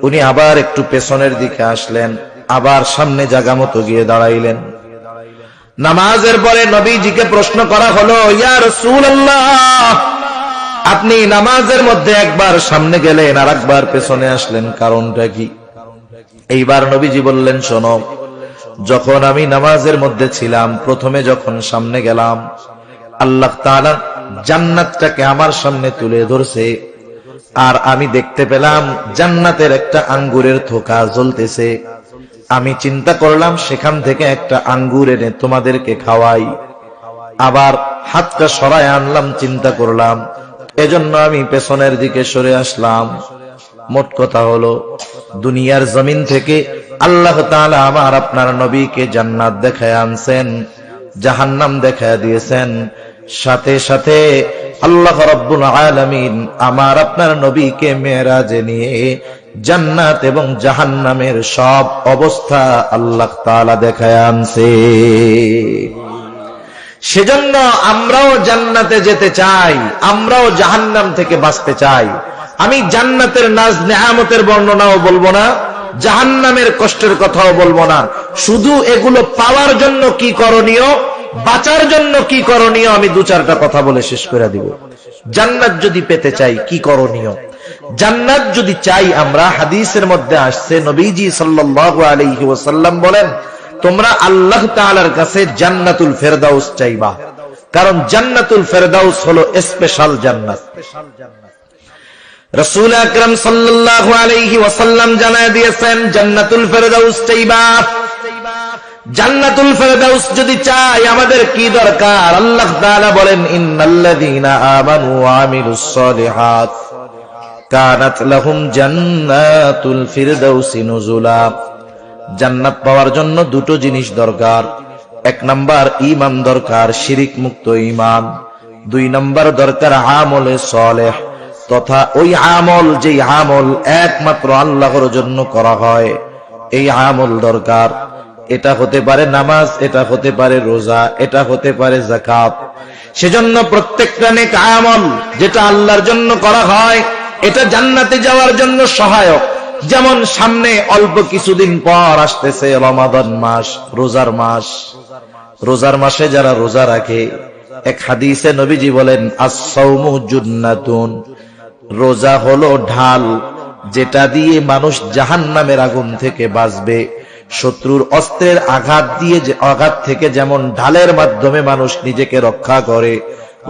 উনি আবার একটু পেছনের দিকে আসলেন, আবার সামনে জায়গা মতো গিয়ে দাঁড়াইলেন। নামাজের পরে নবীজিকে প্রশ্ন করা হলো, ইয়া রাসূলুল্লাহ, আপনি নামাজের মধ্যে একবার সামনে গেলেন আর একবার পেছনে আসলেন, কারণটা কি? এইবার নবীজি বললেন, শোনো, যখন আমি নামাজের মধ্যে ছিলাম, প্রথমে যখন সামনে গেলাম, আল্লাহ তাআলা জান্নাতটাকে আমার সামনে তুলে ধরছে, আর আমি দেখতে পেলাম জান্নাতের একটা আঙ্গুরের থোকা জ্বলতেছে। আমি চিন্তা করলাম সেখান থেকে একটা আঙ্গুর এনে তোমাদেরকে খাওয়াই। আবার হাতটা সরায় আনলাম, চিন্তা করলাম, এজন্য আমি পেছনের দিকে সরে আসলাম। মোট কথা হলো, দুনিয়ার জমিন থেকে আল্লাহ তাআলা আমার আপনার নবীকে জান্নাত দেখায় আনছেন, জাহান্নাম দেখায় দিয়েছেন। সাথে সাথে আল্লাহ রাব্বুল আলামিন আমার আপনার নবীকে মেরাজে নিয়ে জান্নাত এবং জাহান্নামের সব অবস্থা আল্লাহ তাআলা দেখায় আনছে। সেজন্য আমরাও জান্নাতে যেতে চাই, আমরাও জাহান্নাম থেকে বাঁচতে চাই। আমি জান্নাতের নাজ নেয়ামতের বর্ণনাও বলবো না, জাহান্নামের কষ্টের কথাও বলবো না। শুধু এগুলো পাওয়ার জন্য কি করণীয়, বাঁচার জন্য কি করণীয়, আমি 2-4টা কথা বলে শেষ করে দিব। জান্নাত যদি পেতে চাই কি করণীয়, জান্নাত যদি চাই আমরা, হাদিসের মধ্যে আসছে নবীজি সাল্লাল্লাহু আলাইহি ওয়াসাল্লাম বলেন, তোমরা আল্লাহ তাআলার কাছে জান্নাতুল ফেরদাউস চাইবা, কারণ জান্নাতুল ফেরদাউস হলো স্পেশাল জান্নাত। রাসূল আকরাম সাল্লাল্লাহু আলাইহি ওয়াসাল্লাম জানায় দিয়েছেন, জান্নাতুল ফেরদাউস চাইবা। জান্নাতুল ফেরদাউস যদি চাই আমাদের কি দরকার? আল্লাহ তাআলা বলেন, ইন্নাল্লাযীনা আমানু ওয়া আমিলুস সালিহাত কানাত লাহুম জান্নাতুল ফিরদাউসি নুজুলা। জান্নাত পাওয়ার জন্য 2টো জিনিস দরকার। 1 নাম্বার ঈমান দরকার, শিরিক মুক্ত ঈমান। 2 নাম্বার দরকার আমলে সালেহ, তথা ওই আমল যেই আমল একমাত্র আল্লাহর জন্য করা হয়, এই আমল দরকার। এটা হতে পারে নামাজ, এটা হতে পারে রোজা, এটা হতে পারে যাকাত। সেজন্য প্রত্যেকটা নেক আমল যেটা আল্লাহর জন্য করা হয়, এটা জান্নাতে যাওয়ার জন্য সহায়ক। যেমন সামনে অল্প কিছুদিন পর আসতেছে রমাদান মাস, রোজার মাস। রোজার মাসে যারা রোজা রাখে, এক হাদিসে নবীজি বলেন, আস-সাওমু জুন্নাতুন, রোজা হলো ঢাল, যেটা দিয়ে মানুষ জাহান্নামের আগুন থেকে বাঁচবে। শত্রুর অস্ত্রের আঘাত থেকে যেমন ঢালের মাধ্যমে মানুষ নিজেকে রক্ষা করে,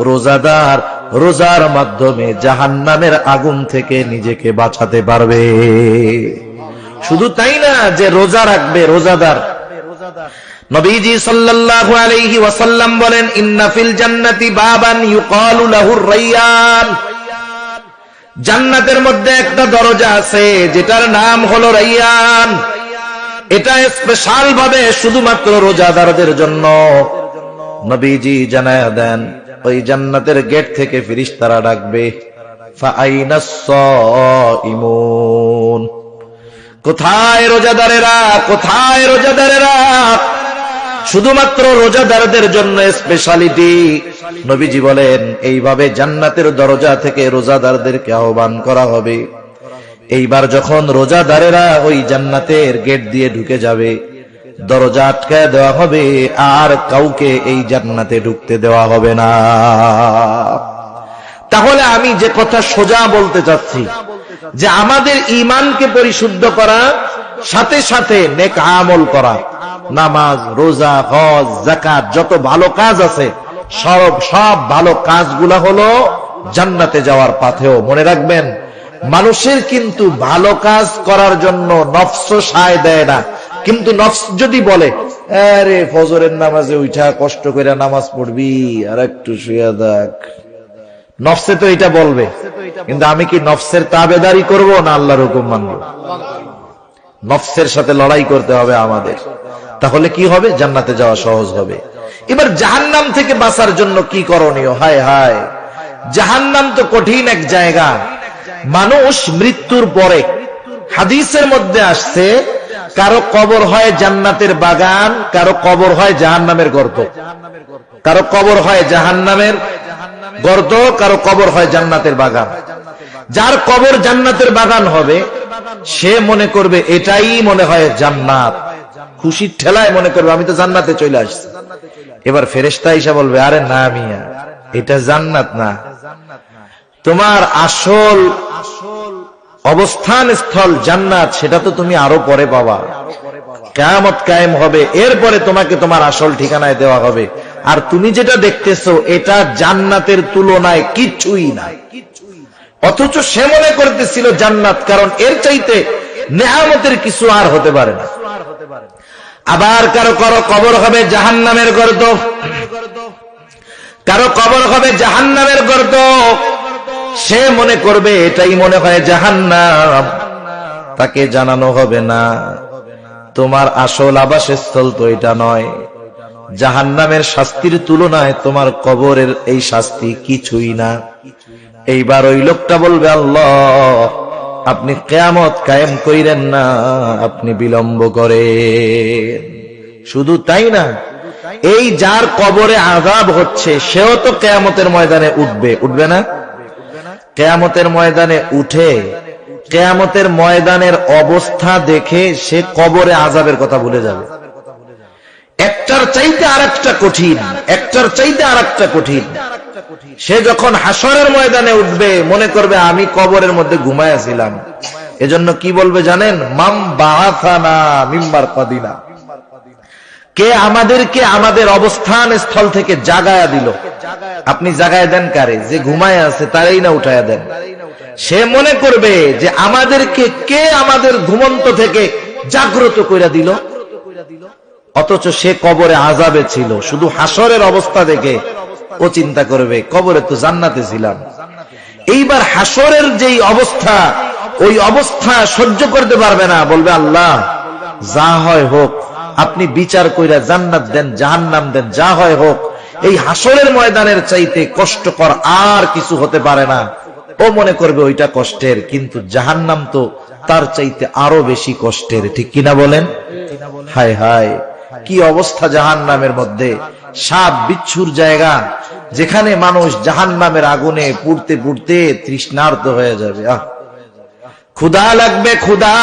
রোজাদার রোজার মাধ্যমে জাহান্নামের আগুন থেকে নিজেকে বাঁচাতে পারবে। শুধু তাই না যে রোজা রাখবে রোজাদার, নবীজি সাল্লাল্লাহু আলাইহি ওয়াসাল্লাম বলেন, ইন্না ফিল জান্নাতি বাবান ইউকালু লাহুর রায়্যান। জান্নাতের মধ্যে একটা দরজা আছে যেটার নাম হলো রাইয়ান। এটা স্পেশাল ভাবে শুধুমাত্র রোজাদারদের জন্য। নবীজি জানায়া দেন, ওই জান্নাতের গেট থেকে ফেরেশতারা ডাকবে, ফাআইনাস সাইমুন, কোথায় রোজাদারেরা, কোথায় রোজাদারেরা? শুধুমাত্র রোজাদারদের জন্য স্পেশালিটি। নবীজি বলেন, এইভাবে জান্নাতের দরজা থেকে রোজাদারদেরকে আহ্বান করা হবে। এইবার যখন রোজাদারেরা ওই জান্নাতের গেট দিয়ে ঢুকে যাবে, দরজা আটকায় দেওয়া হবে, আর কাউকে এই জান্নাতে ঢুকতে দেওয়া হবে না। তাহলে আমি যে কথা সোজা বলতে চাচ্ছি, যে আমাদের ঈমানকে পরিশুদ্ধ করা, সাথে সাথে নেক আমল করা, নামাজ, রোজা, হজ, যাকাত, যত ভালো কাজ আছে সব ভালো কাজগুলা হলো জান্নাতে যাওয়ার পাথেও। মনে রাখবেন, মানুষের কিন্তু ভালো কাজ করার জন্য নফস সায় দেয় না। কিন্তু নফস যদি বলে, আরে ফজরের নামাজে উঠা কষ্ট করে নামাজ পড়বি, আর একটু শুয়ে দেখ, নফসে তো এটা বলবে। কিন্তু আমি কি নফসের তাবেদারি করব না আল্লাহর হুকুম মানব? নফসের সাথে লড়াই করতে হবে আমাদের। তাহলে কি হবে? জান্নাতে যাওয়া সহজ হবে। এবার জাহান্নাম থেকে বাঁচার জন্য কি করণীয়? হায় হায়, জাহান্নাম তো কঠিন এক জায়গা। মানুষ মৃত্যুর পরে, হাদিসের মধ্যে আসছে, কারো কবর হয় জান্নাতের বাগান, কারো কবর হয় জাহান্নামের গর্ত। কারো কবর হয় জাহান্নামের গর্ত, কারো কবর হয় জান্নাতের বাগান। যার কবর জান্নাতের বাগান হবে, সে মনে করবে এটাই মনে হয় জান্নাত। খুশির ঠেলায় মনে করবে আমি তো জান্নাতে চলে আসছি। এবার ফেরেশতা এসে বলবে, আরে না মিয়া, এটা জান্নাত না, তোমার আসল অবস্থান স্থল জান্নাত, সেটা তো তুমি আরো পরে পাবা। কিয়ামত কায়েম হবে, এরপরে তোমাকে তোমার আসল ঠিকানায় দেওয়া হবে। আর তুমি যেটা দেখতেছো এটা জান্নাতের তুলনায় কিছুই না। অথচ সে মনে করতেছিল জান্নাত, কারণ এর চাইতে নেয়ামতের কিছু আর হতে পারে না। আবার কারো কারো কবর হবে জাহান্নামের গর্ত, কারো কবর হবে জাহান্নামের গর্ত। সে মনে করবে এটাই মনে হয় জাহান্নাম। তাকে জানানো হবে না, তোমার আসল আবাসস্থল তো এটা নয়। জাহান্নামের শাস্তির তুলনায় তোমার কবরের এই শাস্তি কিছুই না। এইবার ওই লোকটা বলবে, আল্লাহ আপনি কিয়ামত কায়েম কইরেন না, আপনি বিলম্ব করেন। শুধু তাই না, এই যার কবরে আযাব হচ্ছে, সেও তো কিয়ামতের ময়দানে উঠবে, উঠবে না? কিয়ামতের ময়দানে উঠে কিয়ামতের ময়দানের অবস্থা দেখে সে কবরে আযাবের কথা ভুলে যাবে। একটার চাইতে আরেকটা কঠিন, একটার চাইতে আরেকটা কঠিন। সে যখন হাসরের ময়দানে উঠবে, মনে করবে আমি কবরের মধ্যে ঘুমায়াছিলাম। এজন্য কি বলবে জানেন? মাম বাআসানা মিন মারকাদিনা, কে আমাদেরকে আমাদের অবস্থান স্থল থেকে জাগায়া দিল। আপনি জাগায় দেন কারে? যে ঘুমায় আছে তারই না উঠায়া দেন। সে মনে করবে যে আমাদেরকে কে আমাদের ঘুমন্ত থেকে জাগ্রত কইরা দিল। অথচ সে কবরে আযাবে ছিল। শুধু হাসরের অবস্থা দেখে ও চিন্তা করবে কবরে তো জান্নাতে ছিলাম। এইবার হাসরের যেই অবস্থা, ওই অবস্থা সহ্য করতে পারবে না। বলবে, আল্লাহ যা হয় হোক, আপনি বিচার কইরা জান্নাত দেন, জাহান্নাম দেন, যা হয় হোক। এই হাসরের ময়দানের চাইতে কষ্টকর আর কিছু হতে পারে না। ও মনে করবে ওইটা কষ্টের, কিন্তু জাহান্নাম তো তার চাইতে আরো বেশি কষ্টের। ঠিক কিনা বলেন? হায় হায়, কি অবস্থা জাহান্নামের মধ্যে! সাপ বিচ্ছুর জায়গা, যেখানে মানুষ জাহান্নামের আগুনে পুড়তে পুড়তে তৃষ্ণার্ত হয়ে যাবে। ক্ষুধা লাগবে, ক্ষুধা।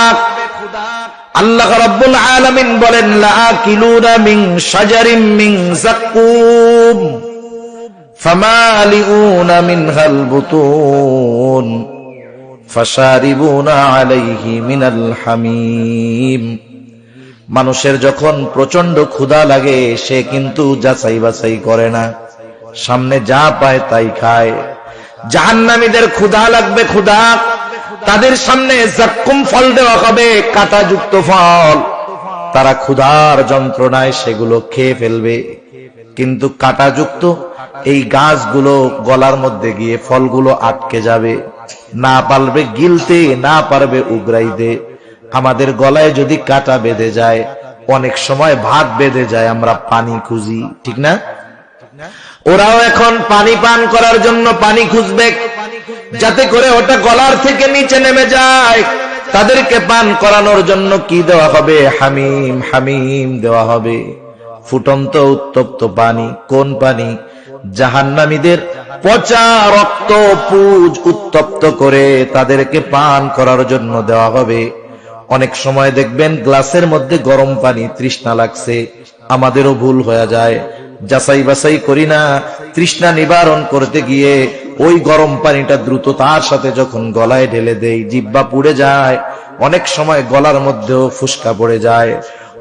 আল্লাহ রাব্বুল আলামিন বলেন, লাআকিলুনা মিন শাজারিন মিন যাক্কুম ফামালিউনা মিনহাল বুতুন ফাশারিবুনা আলাইহি মিনাল হামিম। মানুষের যখন প্রচন্ড ক্ষুধা লাগে, সে কিন্তু যাচাই বাছাই করে না, সামনে যা পায় তাই খায়। জাহান্নামীদের ক্ষুধা লাগবে, ক্ষুধা। তাদের সামনে যাক্কুম ফল দেওয়া হবে, কাঁটাযুক্ত ফল। তারা ক্ষুধার যন্ত্রণায় সেগুলো খেয়ে ফেলবে, কিন্তু কাঁটাযুক্ত এই গাছগুলো গলার মধ্যে গিয়ে ফলগুলো আটকে যাবে। না পারবে গিলতে, না পারবে উগরাইতে। আমাদের গলায় যদি কাটা বেঁধে যায়, অনেক সময় ভাত বেঁধে যায়, আমরা পানি খুঁজি, ঠিক না? ওরাও এখন পানি পান করার জন্য পানি খুঁজবে, যাতে করে ওটা গলার থেকে নিচে নেমে যায়। তাদেরকে পান করানোর জন্য কি দেওয়া হবে? হামিম, হামিম দেওয়া হবে, ফুটন্ত উত্তপ্ত পানি। কোন পানি? জাহান্নামীদের পচা রক্ত পুজ উত্তপ্ত করে তাদেরকে পান করার জন্য দেওয়া হবে। অনেক সময় দেখবেন গ্লাসের মধ্যে গরম পানি, তৃষ্ণা লাগছে, আমাদেরও ভুল হয়ে যায়, যাচাই বাছাই করি না, তৃষ্ণা নিবারণ করতে গিয়ে ওই গরম পানিটা দ্রুততার সাথে যখন গলায় ঢেলে দেই, জিহ্বা পুড়ে যায়, অনেক সময় গলার মধ্যেও ফুসকা পড়ে যায়।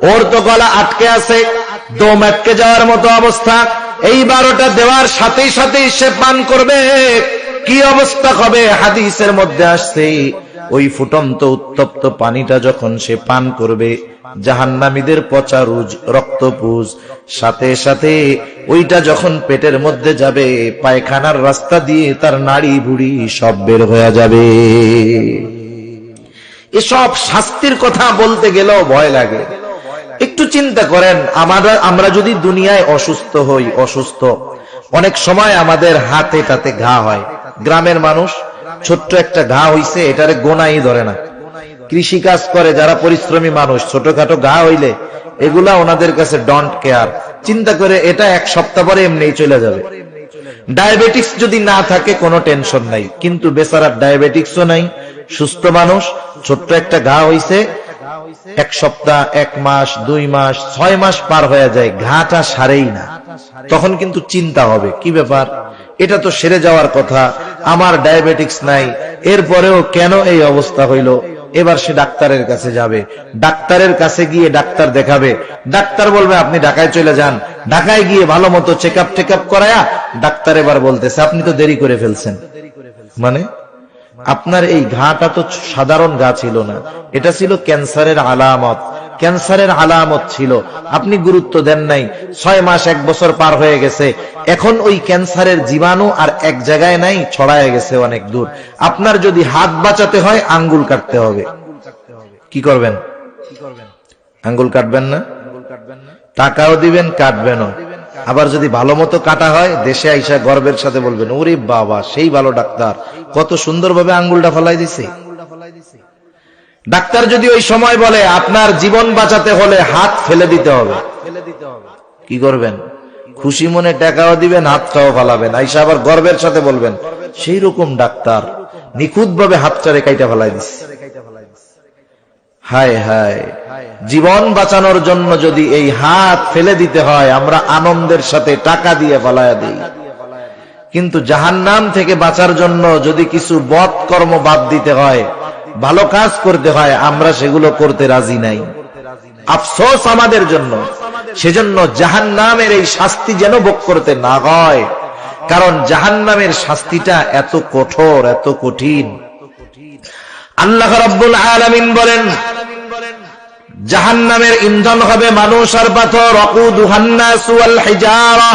ওর তো গলা আটকে আছে, দম আটকে যাওয়ার মতো অবস্থা। এইবার ওটা দেওয়ার সাথেই সাথেই সে পান করবে, কি অবস্থা হবে? হাদিসের মধ্যে আসছে, ওই ফুটন্ত উত্তপ্ত পানিটা যখন সে পান করবে, জাহান্নামীদের পচা রুজ রক্তপুজ সাথে সাথে ওইটা যখন পেটের মধ্যে যাবে, পায়খানার রাস্তা দিয়ে তার নাড়ি ভুড়ি সব বের হয়ে যাবে। এসব শাস্তির কথা বলতে গেলেও ভয় লাগে। একটু চিন্তা করেন, আমরা যদি দুনিয়ায় অসুস্থ হই, অসুস্থ, অনেক সময় আমাদের হাতে টাতে ঘা হয়। গ্রামের মানুষ, ছোট্ট একটা ঘা হইছে, এটারে গোনাই ধরে না। কৃষি কাজ করে যারা পরিশ্রমী মানুষ, ছোটখাটো ঘা হইলে এগুলা ওনাদের কাছে ডোন্ট কেয়ার, চিন্তা করে এটা এক সপ্তাহ পরে এমনিই চলে যাবে। ডায়াবেটিক্স যদি না থাকে কোনো টেনশন নাই, কিন্তু বেচারার ডায়াবেটিক্সও নাই, সুস্থ মানুষ, ছোট্ট একটা ঘা হইছে, এক সপ্তাহ, এক মাস, 2 মাস, 6 মাস পার হয়ে যায়, ঘাটা সারেই না। তখন কিন্তু চিন্তা হবে, কি ব্যাপার, এটা তো সেরে যাওয়ার কথা, আমার ডায়াবেটিক্স নাই, এরপরেও কেন এই অবস্থা হইল? এবার সে ডাক্তারের কাছে যাবে, ডাক্তারের কাছে গিয়ে ডাক্তার দেখাবে, ডাক্তার বলবে আপনি ঢাকায় চলে যান। ঢাকায় গিয়ে ভালো মতো চেক আপ করায়া ডাক্তার এবার বলতেছে আপনি তো দেরি করে ফেলছেন। মানে আপনার এই ঘাটা তো সাধারণ ঘা ছিল না, এটা ছিল ক্যান্সারের আলামত, ক্যান্সারের আলামত ছিল, আপনি গুরুত্ব দেন নাই। 6 মাস 1 বছর পার হয়ে গেছে, এখন ওই ক্যান্সারের জীবাণু আর এক জায়গায় নাই, ছড়ায় গেছে অনেক দূর। আপনার যদি হাত বাঁচাতে হয় আঙ্গুল কাটতে হবে, কি করবেন? আঙ্গুল কাটবেন না? টাকাও দিবেন, কাটবেনও। আবার যদি ভালো মতো কাটা হয়, দেশে আইসা গর্বের সাথে বলবেন ওরে বাবা, সেই ভালো ডাক্তার, কত সুন্দরভাবে আঙ্গুলটা ফলাই দিছে। ডাক্তার যদি ওই সময় বলে আপনার জীবন বাঁচাতে হলে হাত ফেলে দিতে হবে, কি করবেন? খুশি মনে টাকাও দিবেন, হাতটাও ফালাবেন, আইসা আবার গর্বের সাথে বলবেন সেই রকম ডাক্তার নিখুঁত ভাবে হাতটারে কাইটা ফেলাই দিছে। হায় হায়, জীবন বাঁচানোর জন্য যদি এই হাত ফেলে দিতে হয়, আমরা আনন্দের সাথে টাকা দিয়ে ফালায়া দিই। কিন্তু জাহান্নাম থেকে বাঁচার জন্য যদি কিছু বদ কর্ম বাদ দিতে হয়, ভালো কাজ করতে হয়, আমরা সেগুলো করতে রাজি নাই। আফসোস আমাদের জন্য। সেজন্য জাহান্নামের এই শাস্তি যেন ভোগ করতে না হয়, কারণ জাহান্নামের শাস্তিটা এত কঠোর, এত কঠিন। আল্লাহ রাব্বুল আলামিন বলেন, জাহান্নামের ইন্ধন হবে মানুষ আর পাথর, ওয়াকুদুহান নাসু ওয়াল হিজারা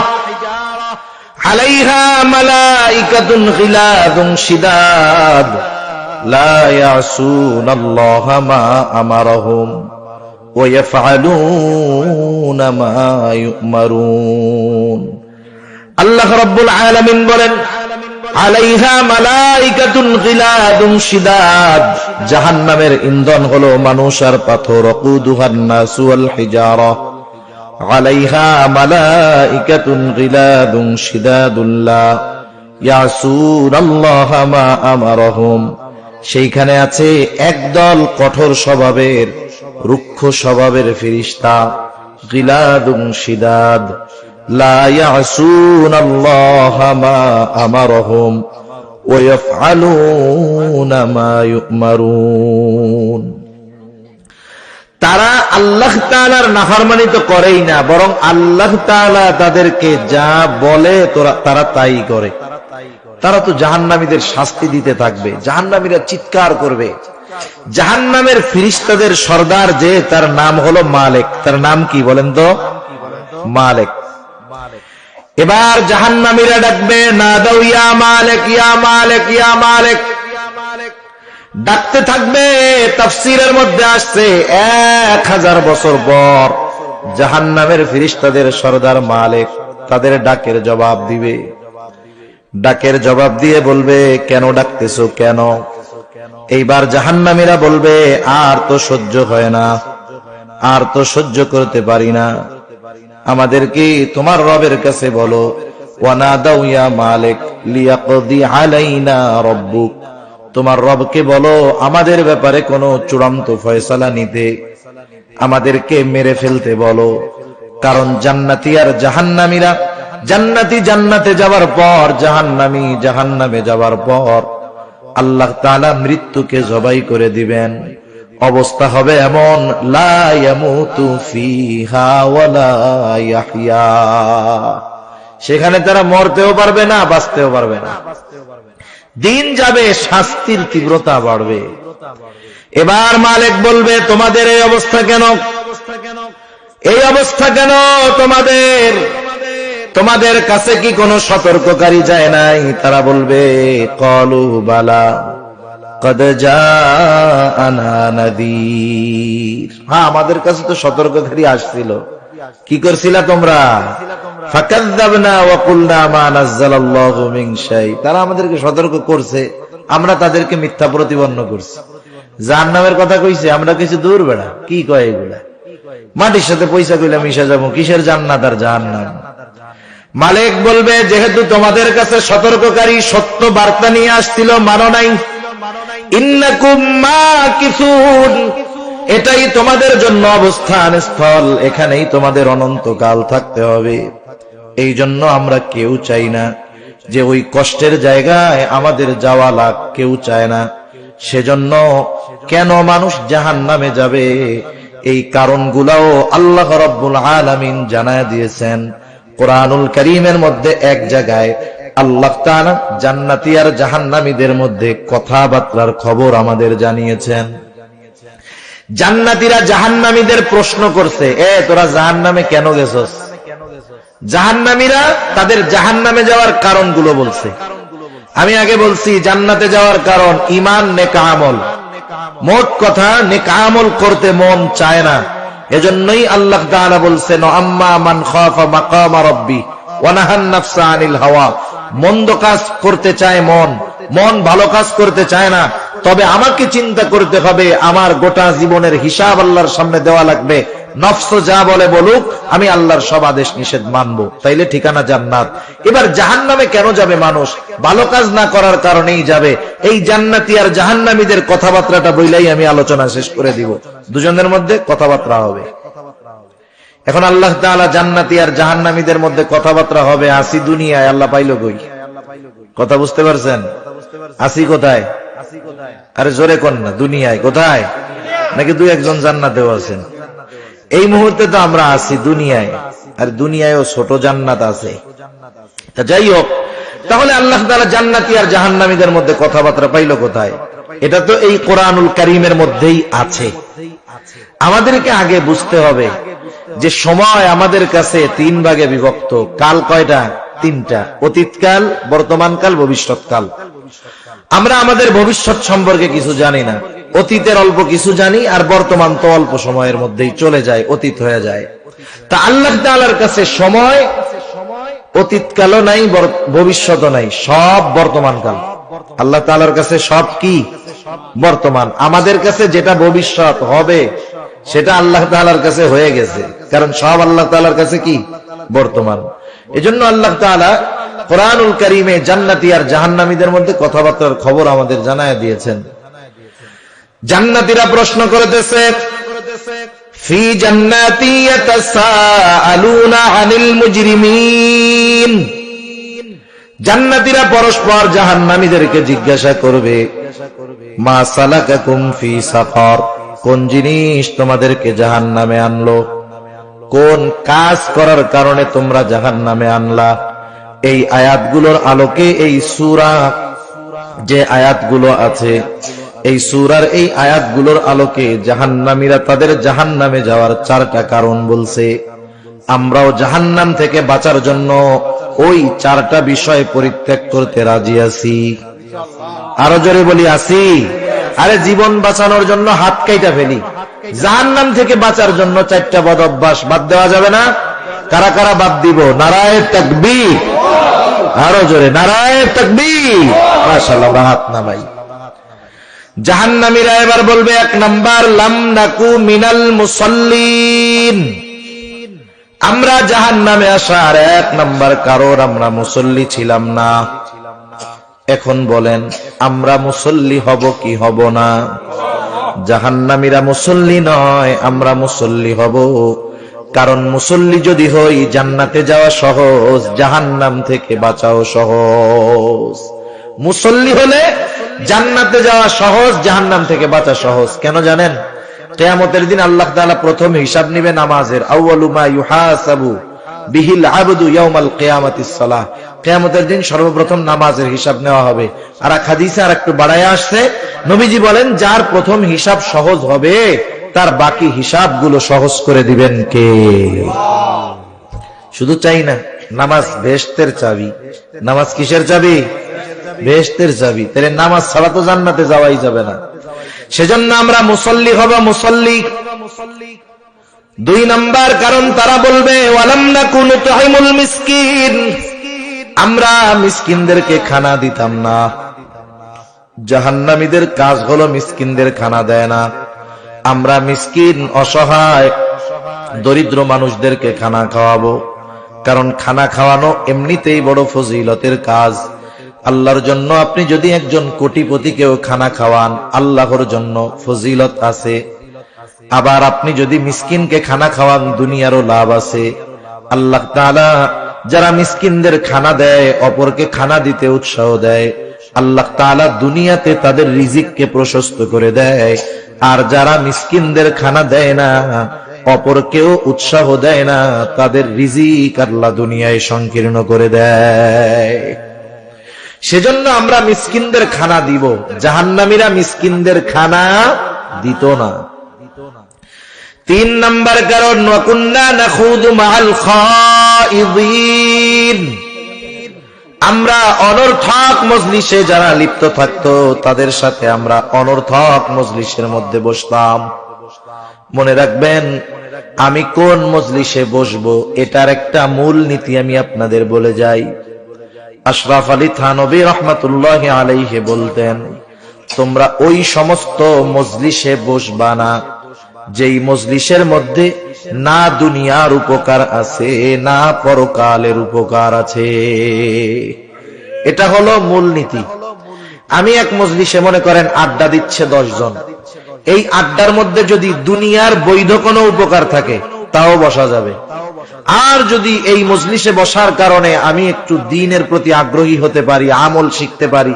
আলাইহা মালাইকাতুন গিলাদুন শিদাদ লা ইয়াসুনাল্লাহা মা আমারহুম ওয়া ইয়াফআলুনা মা ইউমারুন। আল্লাহ রাব্বুল আলামিন বলেন, আলাইহা মালাইকাতুন গিলাদুন শিদাদ, জাহান্নামের ইন্ধন হলো মানুষ আর পাথর, ওয়াকুদুহান নাসু ওয়াল হিজারা আলাইহা মালাইকাতুন গিলাদুন শিদাদুন লা ইয়াসুনাল্লাহা মা আমারহুম, সেইখানে আছে একদল কঠোর স্বভাবের, রুক্ষ স্বভাবের ফেরেশতা, গিলাদুন শিদাদ লা ইয়াসুনাল্লাহা মা আমারহুম ওয়া ইয়াফআলুনা মা ইউমারুন। তারা আল্লাহ তাআলার নাফরমানি তো করেই না, বরং আল্লাহ তাআলা তাদেরকে যা বলে তারা তাই করে। তারা তো জাহান্নামীদের শাস্তি দিতে থাকবে, জাহান্নামীরা চিৎকার করবে। জাহান্নামের ফেরেশতাদের সর্দার যে, তার নাম হলো মালিক। তার নাম কি বলেন তো? মালিক। এবার জাহান্নামীরা ডাকবে, নাদাউ ইয়া মালিক ইয়া মালিক ইয়া মালিক, ডাকতে থাকবে। তাফসীরের মধ্যে আসছে 1000 বছর পর জাহান্নামের ফেরেশতাদের সরদার মালিক তাদের ডাকের জবাব দিবে। ডাকের জবাব দিয়ে বলবে, কেন ডাকতেছো, কেন? এইবার জাহান্নামীরা বলবে, আর তো সহ্য হয় না, আর তো সহ্য করতে পারি না, আমাদেরকে তোমার রবের কাছে বলো। ওয়ানাদাউ ইয়া মালিক লিয়াকদি আলাইনা রাব্বুক, তোমার রবকে বলো আমাদের ব্যাপারে কোনো চূড়ান্ত ফয়সালা নিতে, আমাদেরকে মেরে ফেলতে বলো। কারণ জান্নাতি আর জাহান্নামীরা, জান্নাতি জান্নাতে যাওয়ার পর, জাহান্নামী জাহান্নামে যাওয়ার পর আল্লাহ তাআলা মৃত্যুকে জবাই করে দিবেন। অবস্থা হবে এমন, লা ইয়ামুতু ফিহা ওয়ালা ইয়াহইয়া, সেখানে তারা মরতেও পারবে না, বাঁচতেও পারবে না। দিন যাবে, শাস্তির তীব্রতা বাড়বে। এবার মালিক বলবে, তোমাদের এই অবস্থা কেন? এই অবস্থা কেন তোমাদের? তোমাদের কাছে কি কোনো সতর্ককারী যায় নাই? তারা বলবে, ক্বালু বালা কদ জাআনা নাযীর, হ্যাঁ আমাদের কাছে তো সতর্ককারী আসছিল। কি করছিলা তোমরা? ফাকাযযাবনা ওয়া কুলনা মা নাযালাল্লাহু মিন শাই, তারা আমাদেরকে সতর্ক করছে, আমরা তাদেরকে মিথ্যা প্রতিপন্ন করছি। জাহান্নামের কথা কইছে, আমরা কিছু দূর বেড়া, কি কয় এগুলা? মাটির সাথে পয়সা কইলা মিশা যাবো, কিসের জান্নাত আর জাহান্নাম? মালিক বলবে, যেহেতু তোমাদের কাছে সতর্ককারী সত্য বার্তা নিয়ে আসছিল, মানো নাই, ইন্নাকুম মাকিসুন, এটাই তোমাদের জন্য অবস্থান স্থল, এখানেই তোমাদের অনন্তকাল থাকতে হবে। এই জন্য আমরা কেউ চাই না যে ওই কষ্টের জায়গায় আমাদের যাওয়া লাগ, কেউ চায় না। সেজন্য কেন মানুষ জাহান্নামে যাবে, এই কারণগুলাও আল্লাহ রাব্বুল আলামিন জানায় দিয়েছেন কোরআনুল কারীমের মধ্যে। এক জায়গায় আল্লাহ তাআলা জান্নাতি আর জাহান্নামীদের মধ্যে কথাবার্তার খবর আমাদের জানিয়েছেন। জান্নাতীরা জাহান্নামীদের প্রশ্ন করছে, তোরা জাহান্নামে কেন গেছস? জাহান্নামীরা তাদের জাহান্নামে যাওয়ার কারণগুলো বলছে। আমি আগে বলছি, জান্নাতে যাওয়ার কারণ ঈমান, নেক আমল। মোট কথা, নেক আমল করতে মন চায় না। এজন্যই আল্লাহ তাআলা বলছেন, আম্মা মান খাফা মাকামা রাব্বি ওয়া নাহান নাফসা আনিল হাওয়া, মন্দ কাজ করতে চায় মন, মন ভালো কাজ করতে চায় না। তবে আমাকে চিন্তা করতে হবে, আমার গোটা জীবনের হিসাব আল্লাহর সামনে দেওয়া লাগবে। নফস যা বলে বলুক, আমি আল্লাহর সব আদেশ নিষেধ মানব, তাইলে ঠিকানা জান্নাত। এবার জাহান্নামে কেন যাবে মানুষ? ভালো কাজ না করার কারণেই যাবে। এই জান্নাতি আর জাহান্নামীদের কথাবার্তাটা বইলাই আমি আলোচনা শেষ করে দিব, দুজনের মধ্যে কথাবার্তা হবে। এখন আল্লাহ তাআলা জান্নাতি আর জাহান্নামীদের মধ্যে কথাবার্তা হবে, আসি দুনিয়ায়, আল্লাহ পাইলো কই? কথা বুঝতে পারছেন? আসি কোথায়? আরে জোরে কোন না, দুনিয়ায় কোথায়? নাকি দুই একজন জান্নাতেও আছেন? এই মুহূর্তে তো আমরা আছি দুনিয়ায়, আর দুনিয়ায়ও ছোট জান্নাত আছে। তা যাই হোক, তাহলে আল্লাহ তাআলা জান্নাতি আর জাহান্নামীদের মধ্যে কথাবার্তা পাইলো কোথায়? এটা তো এই কোরআনুল কারীমের মধ্যেই আছে। আমাদেরকে আগে বুঝতে হবে যে সময় আমাদের কাছে 3 ভাগে বিভক্ত। কাল কয়টা? 3টা, অতীতকাল, বর্তমানকাল, ভবিষ্যৎকাল। আমরা আমাদের ভবিষ্যৎ সম্পর্কে কিছু জানি না, অতীতের অল্প কিছু জানি, আর বর্তমান তো অল্প সময়ের মধ্যেই চলে যায়, অতীত হয়ে যায়। তা আল্লাহ তাআলার কাছে সময় অতীতকালও নাই, ভবিষ্যৎও নাই, সব বর্তমানকাল। আল্লাহ তাআলার কাছে সব কি? বর্তমান। আমাদের কাছে যেটা ভবিষ্যৎ হবে সেটা আল্লাহ তাআলার কাছে হয়ে গেছে, কারণ সব আল্লাহ তাআলার কাছে কি? বর্তমান। এজন্য আল্লাহ তাআলা কোরআনুল কারীমে জান্নাতি আর জাহান্নামীদের মধ্যে কথাবার্তার খবর আমাদের জানায় দিয়েছেন। জান্নাতীরা প্রশ্ন করতেছে, ফি জান্নাতি ইয়াতাসাআলুনা আনিল মুজরিমিন, জান্নাতীরা পরস্পর জাহান্নামীদেরকে জিজ্ঞাসা করবে, মা সালাকাকুম ফি সাকার, কোন জিনিস তোমাদেরকে জাহান্নামে আনলো? কোন কাজ করার কারণে তোমরা জাহান্নামে আনলা? এই আয়াতগুলোর আলোকে, এই সূরা যে আয়াতগুলো আছে, এই সূরার এই আয়াতগুলোর আলোকে জাহান্নামীরা তাদের জাহান্নামে যাওয়ার 4টা কারণ বলছে। আমরাও জাহান্নাম থেকে বাঁচার জন্য ওই 4টা বিষয় পরিত্যাগ করতে রাজি আছি। আরো জোরে বলি, আছি। আরে জীবন বাঁচানোর জন্য হাত কাইটা ফেলি, জাহান্নাম থেকে বাঁচার জন্য 4টা বদ অভ্যাস বাদ দেওয়া যাবে না? কারা কারা বাদ দিব? নারায়ে তাকবীর, আরো জোরে নারায়ে তাকবীর। মাশাআল্লাহ, হাত নামাই। জাহান্নামীরা এবার বলবে 1 নাম্বার, লাম নাকু মিনাল মুসাল্লিন। আমরা জাহান্নামে আসার 1 নাম্বার কারণ আমরা মুসল্লি ছিলাম না। এখন বলেন আমরা মুসল্লি হব কি হব না? জাহান্নামীরা মুসল্লি নয়, আমরা মুসল্লি হব। কারণ মুসল্লি যদি হই জান্নাতে যাওয়া সহজ, জাহান্নাম থেকে বাঁচাও সহজ। মুসল্লি হলে জান্নাতে যাওয়া সহজ, জাহান্নাম থেকে বাঁচা সহজ। কেন জানেন? কিয়ামতের দিন আল্লাহ তাআলা প্রথম হিসাব নিবে নামাজের। আউয়ালু মা ইউহাসাবু বিহিল আবদু ইয়াউমাল কিয়ামাতিস সালাহ। কিয়ামতের দিন সর্বপ্রথম নামাজের হিসাব নেওয়া হবে। আর এক হাদিসে আর একটু বাড়ায়া আসছে, নবীজি বলেন যার প্রথম হিসাব সহজ হবে তার বাকি হিসাবগুলো সহজ করে দিবেন কে? শুধু চাই না, নামাজ বেহেশতের চাবি। নামাজ কিসের চাবি? বেহেশতের চাবি। তাহলে নামাজ ছাড়া তো জান্নাতে যাওয়াই যাবে না। সেজন্য আমরা মুসল্লি হব, মুসল্লি। 2 নাম্বার কারণ তারা বলবে ওয়ালাম নাকু নুতহিমুল মিসকিন, আমরা মিসকিনদেরকে খানা দিতাম না। জাহান্নামীদের কাজ হলো মিসকিনদের খানা দেয় না। আমরা মিসকিন, অসহায়, দরিদ্র মানুষদেরকে খানা খাওয়াবো। কারণ খানা খাওয়ানো এমনিতেই বড় ফজিলতের কাজ। আল্লাহর জন্য আপনি যদি একজন কোটিপতিকেও খানা খাওয়ান, আল্লাহর জন্য ফজিলত আছে। আবার আপনি যদি মিসকিনকে খানা খাওয়ান, দুনিয়ারও লাভ আছে। আল্লাহ তাআলা যারা মিসকিনদের খানা দেয়, অপরকে খানা দিতে উৎসাহ দেয়, আল্লাহ তাআলা দুনিয়াতে তাদের রিজিককে প্রশস্ত করে দেয়। আর যারা মিসকিনদের খানা দেয় না, অপরকেও উৎসাহ দেয় না, তাদের রিজিক আল্লাহ দুনিয়ায় সংকীর্ণ করে দেয়। সেজন্য আমরা মিসকিনদের খানা দিব। জাহান্নামীরা মিসকিনদের খানা দিত না। 3 নাম্বার কারণ ওয়া কুন্না নাখুদু মাআল খাইদিন, আমরা অনর্থক মজলিসে যারা লিপ্ত থাকতো তাদের সাথে আমরা অনর্থক মজলিসের মধ্যে বসতাম। মনে রাখবেন, আমি কোন মজলিসে বসবো এটার একটা মূল নীতি আমি আপনাদের বলে যাই। আশরাফ আলী থানভী রাহমাতুল্লাহি আলাইহি বলতেন, তোমরা ওই সমস্ত মজলিসে বসবা না যেই মজলিসের মধ্যে না দুনিয়ার উপকার আছে, না পরকালের উপকার আছে। এটা হলো মূল নীতি। আমি এক মজলিসে মনে করেন আড্ডা দিচ্ছে 10 জন, এই আড্ডার মধ্যে যদি দুনিয়ার বৈধ কোনো উপকার থাকে তাও বসা যাবে। আর যদি এই মজলিসে বসার কারণে আমি একটু দ্বীনের প্রতি আগ্রহী হতে পারি, আমল শিখতে পারি,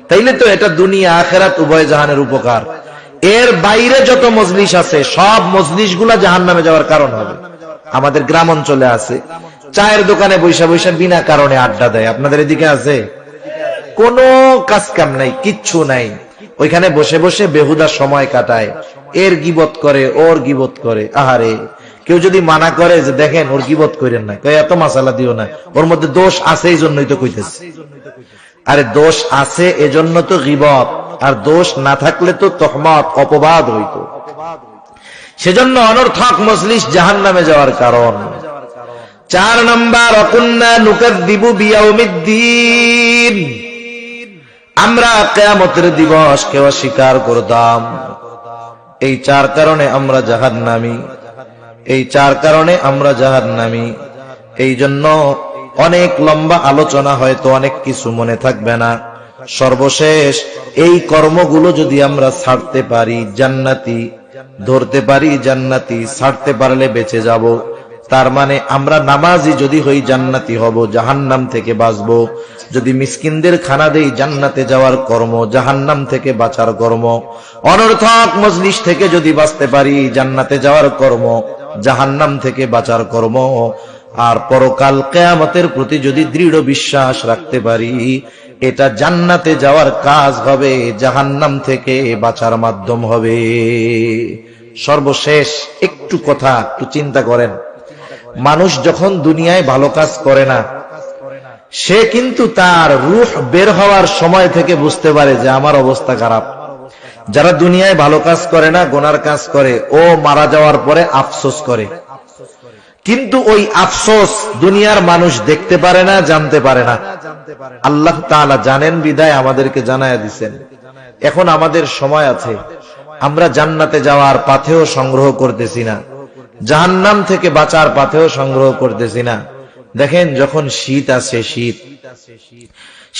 তাইলে তো এটা দুনিয়া আখিরাত উভয় জাহানের উপকার। এর বাইরে যত মজলিস আছে সব মজলিসগুলা জাহান্নামে যাওয়ার কারণ হবে। আমাদের গ্রাম অঞ্চলে আছে, চায়ের দোকানে বৈশা বৈশা বিনা কারণে আড্ডা দেয়। আপনাদের এদিকে আছে? কোনো কাজ কাম নাই, কিচ্ছু নাই, ওইখানে বসে বসে বেহুদা সময় কাটায়, এর গিবত করে, ওর গিবত করে। আহারে, কেউ যদি মানা করে যে দেখেন ওর গিবত করেন না, এত মাসালা দিও না, ওর মধ্যে দোষ আছে এই জন্যই তো কইতেছে। আরে দোষ আছে এজন্য তো গিবত, আর দোষ না থাকলে তো তহমত, অপবাদ হইতো। সেজন্য অনর্থক মজলিস জাহান্নামে যাওয়ার কারণ। 4 নাম্বার অকুন্না নুকাযযিবু বিয়াউমিদ্দিন, আমরা কিয়ামতের দিবসকে অস্বীকার করতাম। এই 4 কারণে আমরা জাহান্নামী, এই 4 কারণে আমরা জাহান্নামী। এই জন্য অনেক লম্বা আলোচনা, হয়তো অনেক কিছু মনে থাকবে না। সর্বশেষ এই কর্মগুলো যদি আমরা ছাড়তে পারি জান্নাতি, ধরতে পারি জান্নাতি, ছাড়তে পারলে বেঁচে যাব। তার মানে আমরা নামাজি যদি হই জান্নাতি হব, জাহান্নাম থেকে বাঁচবো। যদি মিসকিনদের খানা দেই জান্নাতে যাওয়ার কর্ম, জাহান্নাম থেকে বাঁচার কর্ম। অনর্থক মজলিস থেকে যদি বাঁচতে পারি জান্নাতে যাওয়ার কর্ম, জাহান্নাম থেকে বাঁচার কর্ম। আর পরকাল কিয়ামতের প্রতি যদি দৃঢ় বিশ্বাস রাখতে পারি, এটা জান্নাতে যাওয়ার কাজ হবে, জাহান্নাম থেকে বাঁচার মাধ্যম হবে। সর্বশেষ একটু কথা, একটু চিন্তা করেন, মানুষ যখন দুনিয়ায় ভালো কাজ করে না, সে কিন্তু তার রূহ বের হওয়ার সময় থেকে বুঝতে পারে যে আমার অবস্থা খারাপ। যারা দুনিয়ায় ভালো কাজ করে না, গুনার কাজ করে, ও মারা যাওয়ার পরে আফসোস করে। কিন্তু ওই আফসোস দুনিয়ার মানুষ দেখতে পারে না, জানতে পারে না। আল্লাহ তাআলা জানেন বিদায় আমাদেরকে জানায়া দিছেন। এখন আমাদের সময় আছে, আমরা জান্নাতে যাওয়ার পাথেও সংগ্রহ করতেছি না, জাহান্নাম থেকে বাঁচার পাথেও সংগ্রহ করতেছি না। দেখেন, যখন শীত আসে,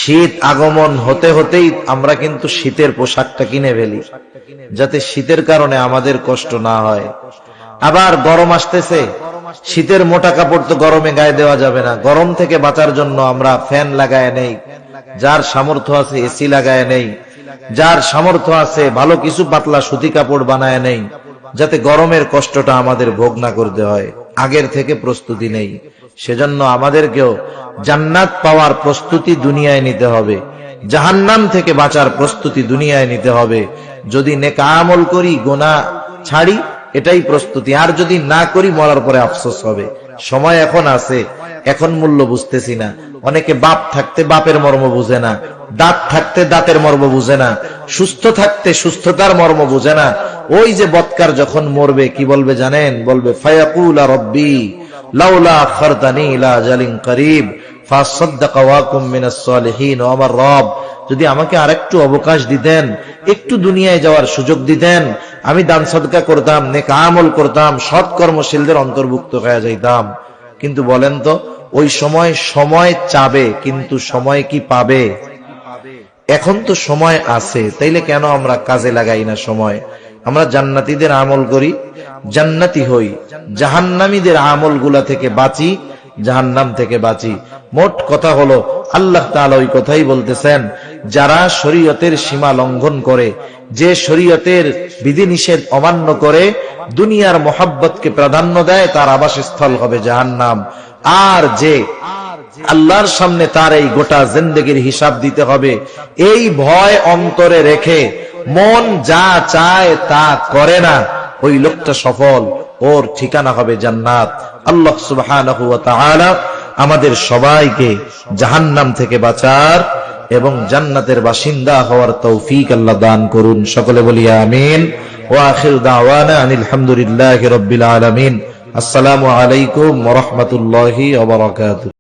শীত আগমন হতে হতেই আমরা কিন্তু শীতের পোশাকটা কিনে ফেলি, যাতে শীতের কারণে আমাদের কষ্ট না হয়। আবার গরম আসতেছে, শীতের মোটা কাপড় তো গরমে গায়ে দেওয়া যাবে না, গরম থেকে বাঁচার জন্য আমরা ফ্যান লাগায় নেই, যার সামর্থ্য আছে এসি লাগায় নেই, যার সামর্থ্য আছে ভালো কিছু পাতলা সুতি কাপড় বানায় নেই, যাতে গরমের কষ্টটা আমাদের ভোগ না করতে হয়। আগের থেকে প্রস্তুতি নেই। সেজন্য আমাদেরকেও জান্নাত পাওয়ার প্রস্তুতি দুনিয়ায় নিতে হবে, জাহান্নাম থেকে বাঁচার প্রস্তুতি দুনিয়ায় নিতে হবে। যদি নেক আমল করি, গুনাহ ছাড়ি, এটাই প্রস্তুতি। আর যদি না করি, মরার পরে আফসোস হবে। সময় এখন আছে, এখন মূল্য বুঝতেছি না। অনেকে বাপ থাকতে বাপের মর্ম বুঝে না, দাঁত থাকতে দাঁতের মর্ম বুঝে না, সুস্থ থাকতে সুস্থতার মর্ম বুঝে না। ওই যে বৎকার যখন মরবে কি বলবে জানেন? বলবে ফায়াকুল রব্বি লাউলা আখারতানি ইলা আজালিন করিব ফাসাদদাকা ওয়া কুম মিনাস সালিহিন। ও আমার রব, যদি আমাকে আরেকটু অবকাশ দিতেন, একটু দুনিয়ায় যাওয়ার সুযোগ দিতেন, আমি দান সদকা করতাম, নেক আমল করতাম, সৎ কর্মশীলদের অন্তর্ভুক্ত হয়ে যাইতাম। কিন্তু বলেন তো, ওই সময় চাবে, কিন্তু সময় কি পাবে? এখন তো সময় আছে, তাইলে কেন আমরা কাজে লাগাই না সময়? আমরা জান্নাতীদের আমল করি, জান্নাতি হই, জাহান্নামীদের আমলগুলা থেকে বাঁচি, জাহান্নাম থেকে বাঁচি। মোট কথা হলো, আল্লাহ তাআলা ওই কথাই বলতেছেন, যারা শরীয়তের সীমা লঙ্ঘন করে, যে শরীয়তের বিধিনিষেধ অমান্য করে, দুনিয়ার মোহাব্বতকে প্রাধান্য দেয়, তার আবাসস্থল হবে জাহান্নাম। আর যে আল্লাহর সামনে তার এই গোটা জিন্দেগির হিসাব দিতে হবে, এই ভয় অন্তরে রেখে মন যা চায় তা করে না, ওই লোকটা সফল, ওর ঠিকানা হবে জান্নাত। আল্লাহ সুবহানাহু ওয়া তাআলা আমাদের সবাইকে জাহান্নাম থেকে বাঁচার এবং জান্নাতের বাসিন্দা হওয়ার তৌফিক আল্লাহ দান করুন। সকলে বলি আমিন। ওয়া আখিরু দাওয়ানা আনিল হামদুলিল্লাহি রাব্বিল আলামিন। আসসালামু আলাইকুম ওয়া রাহমাতুল্লাহি ওয়া বারাকাতুহু।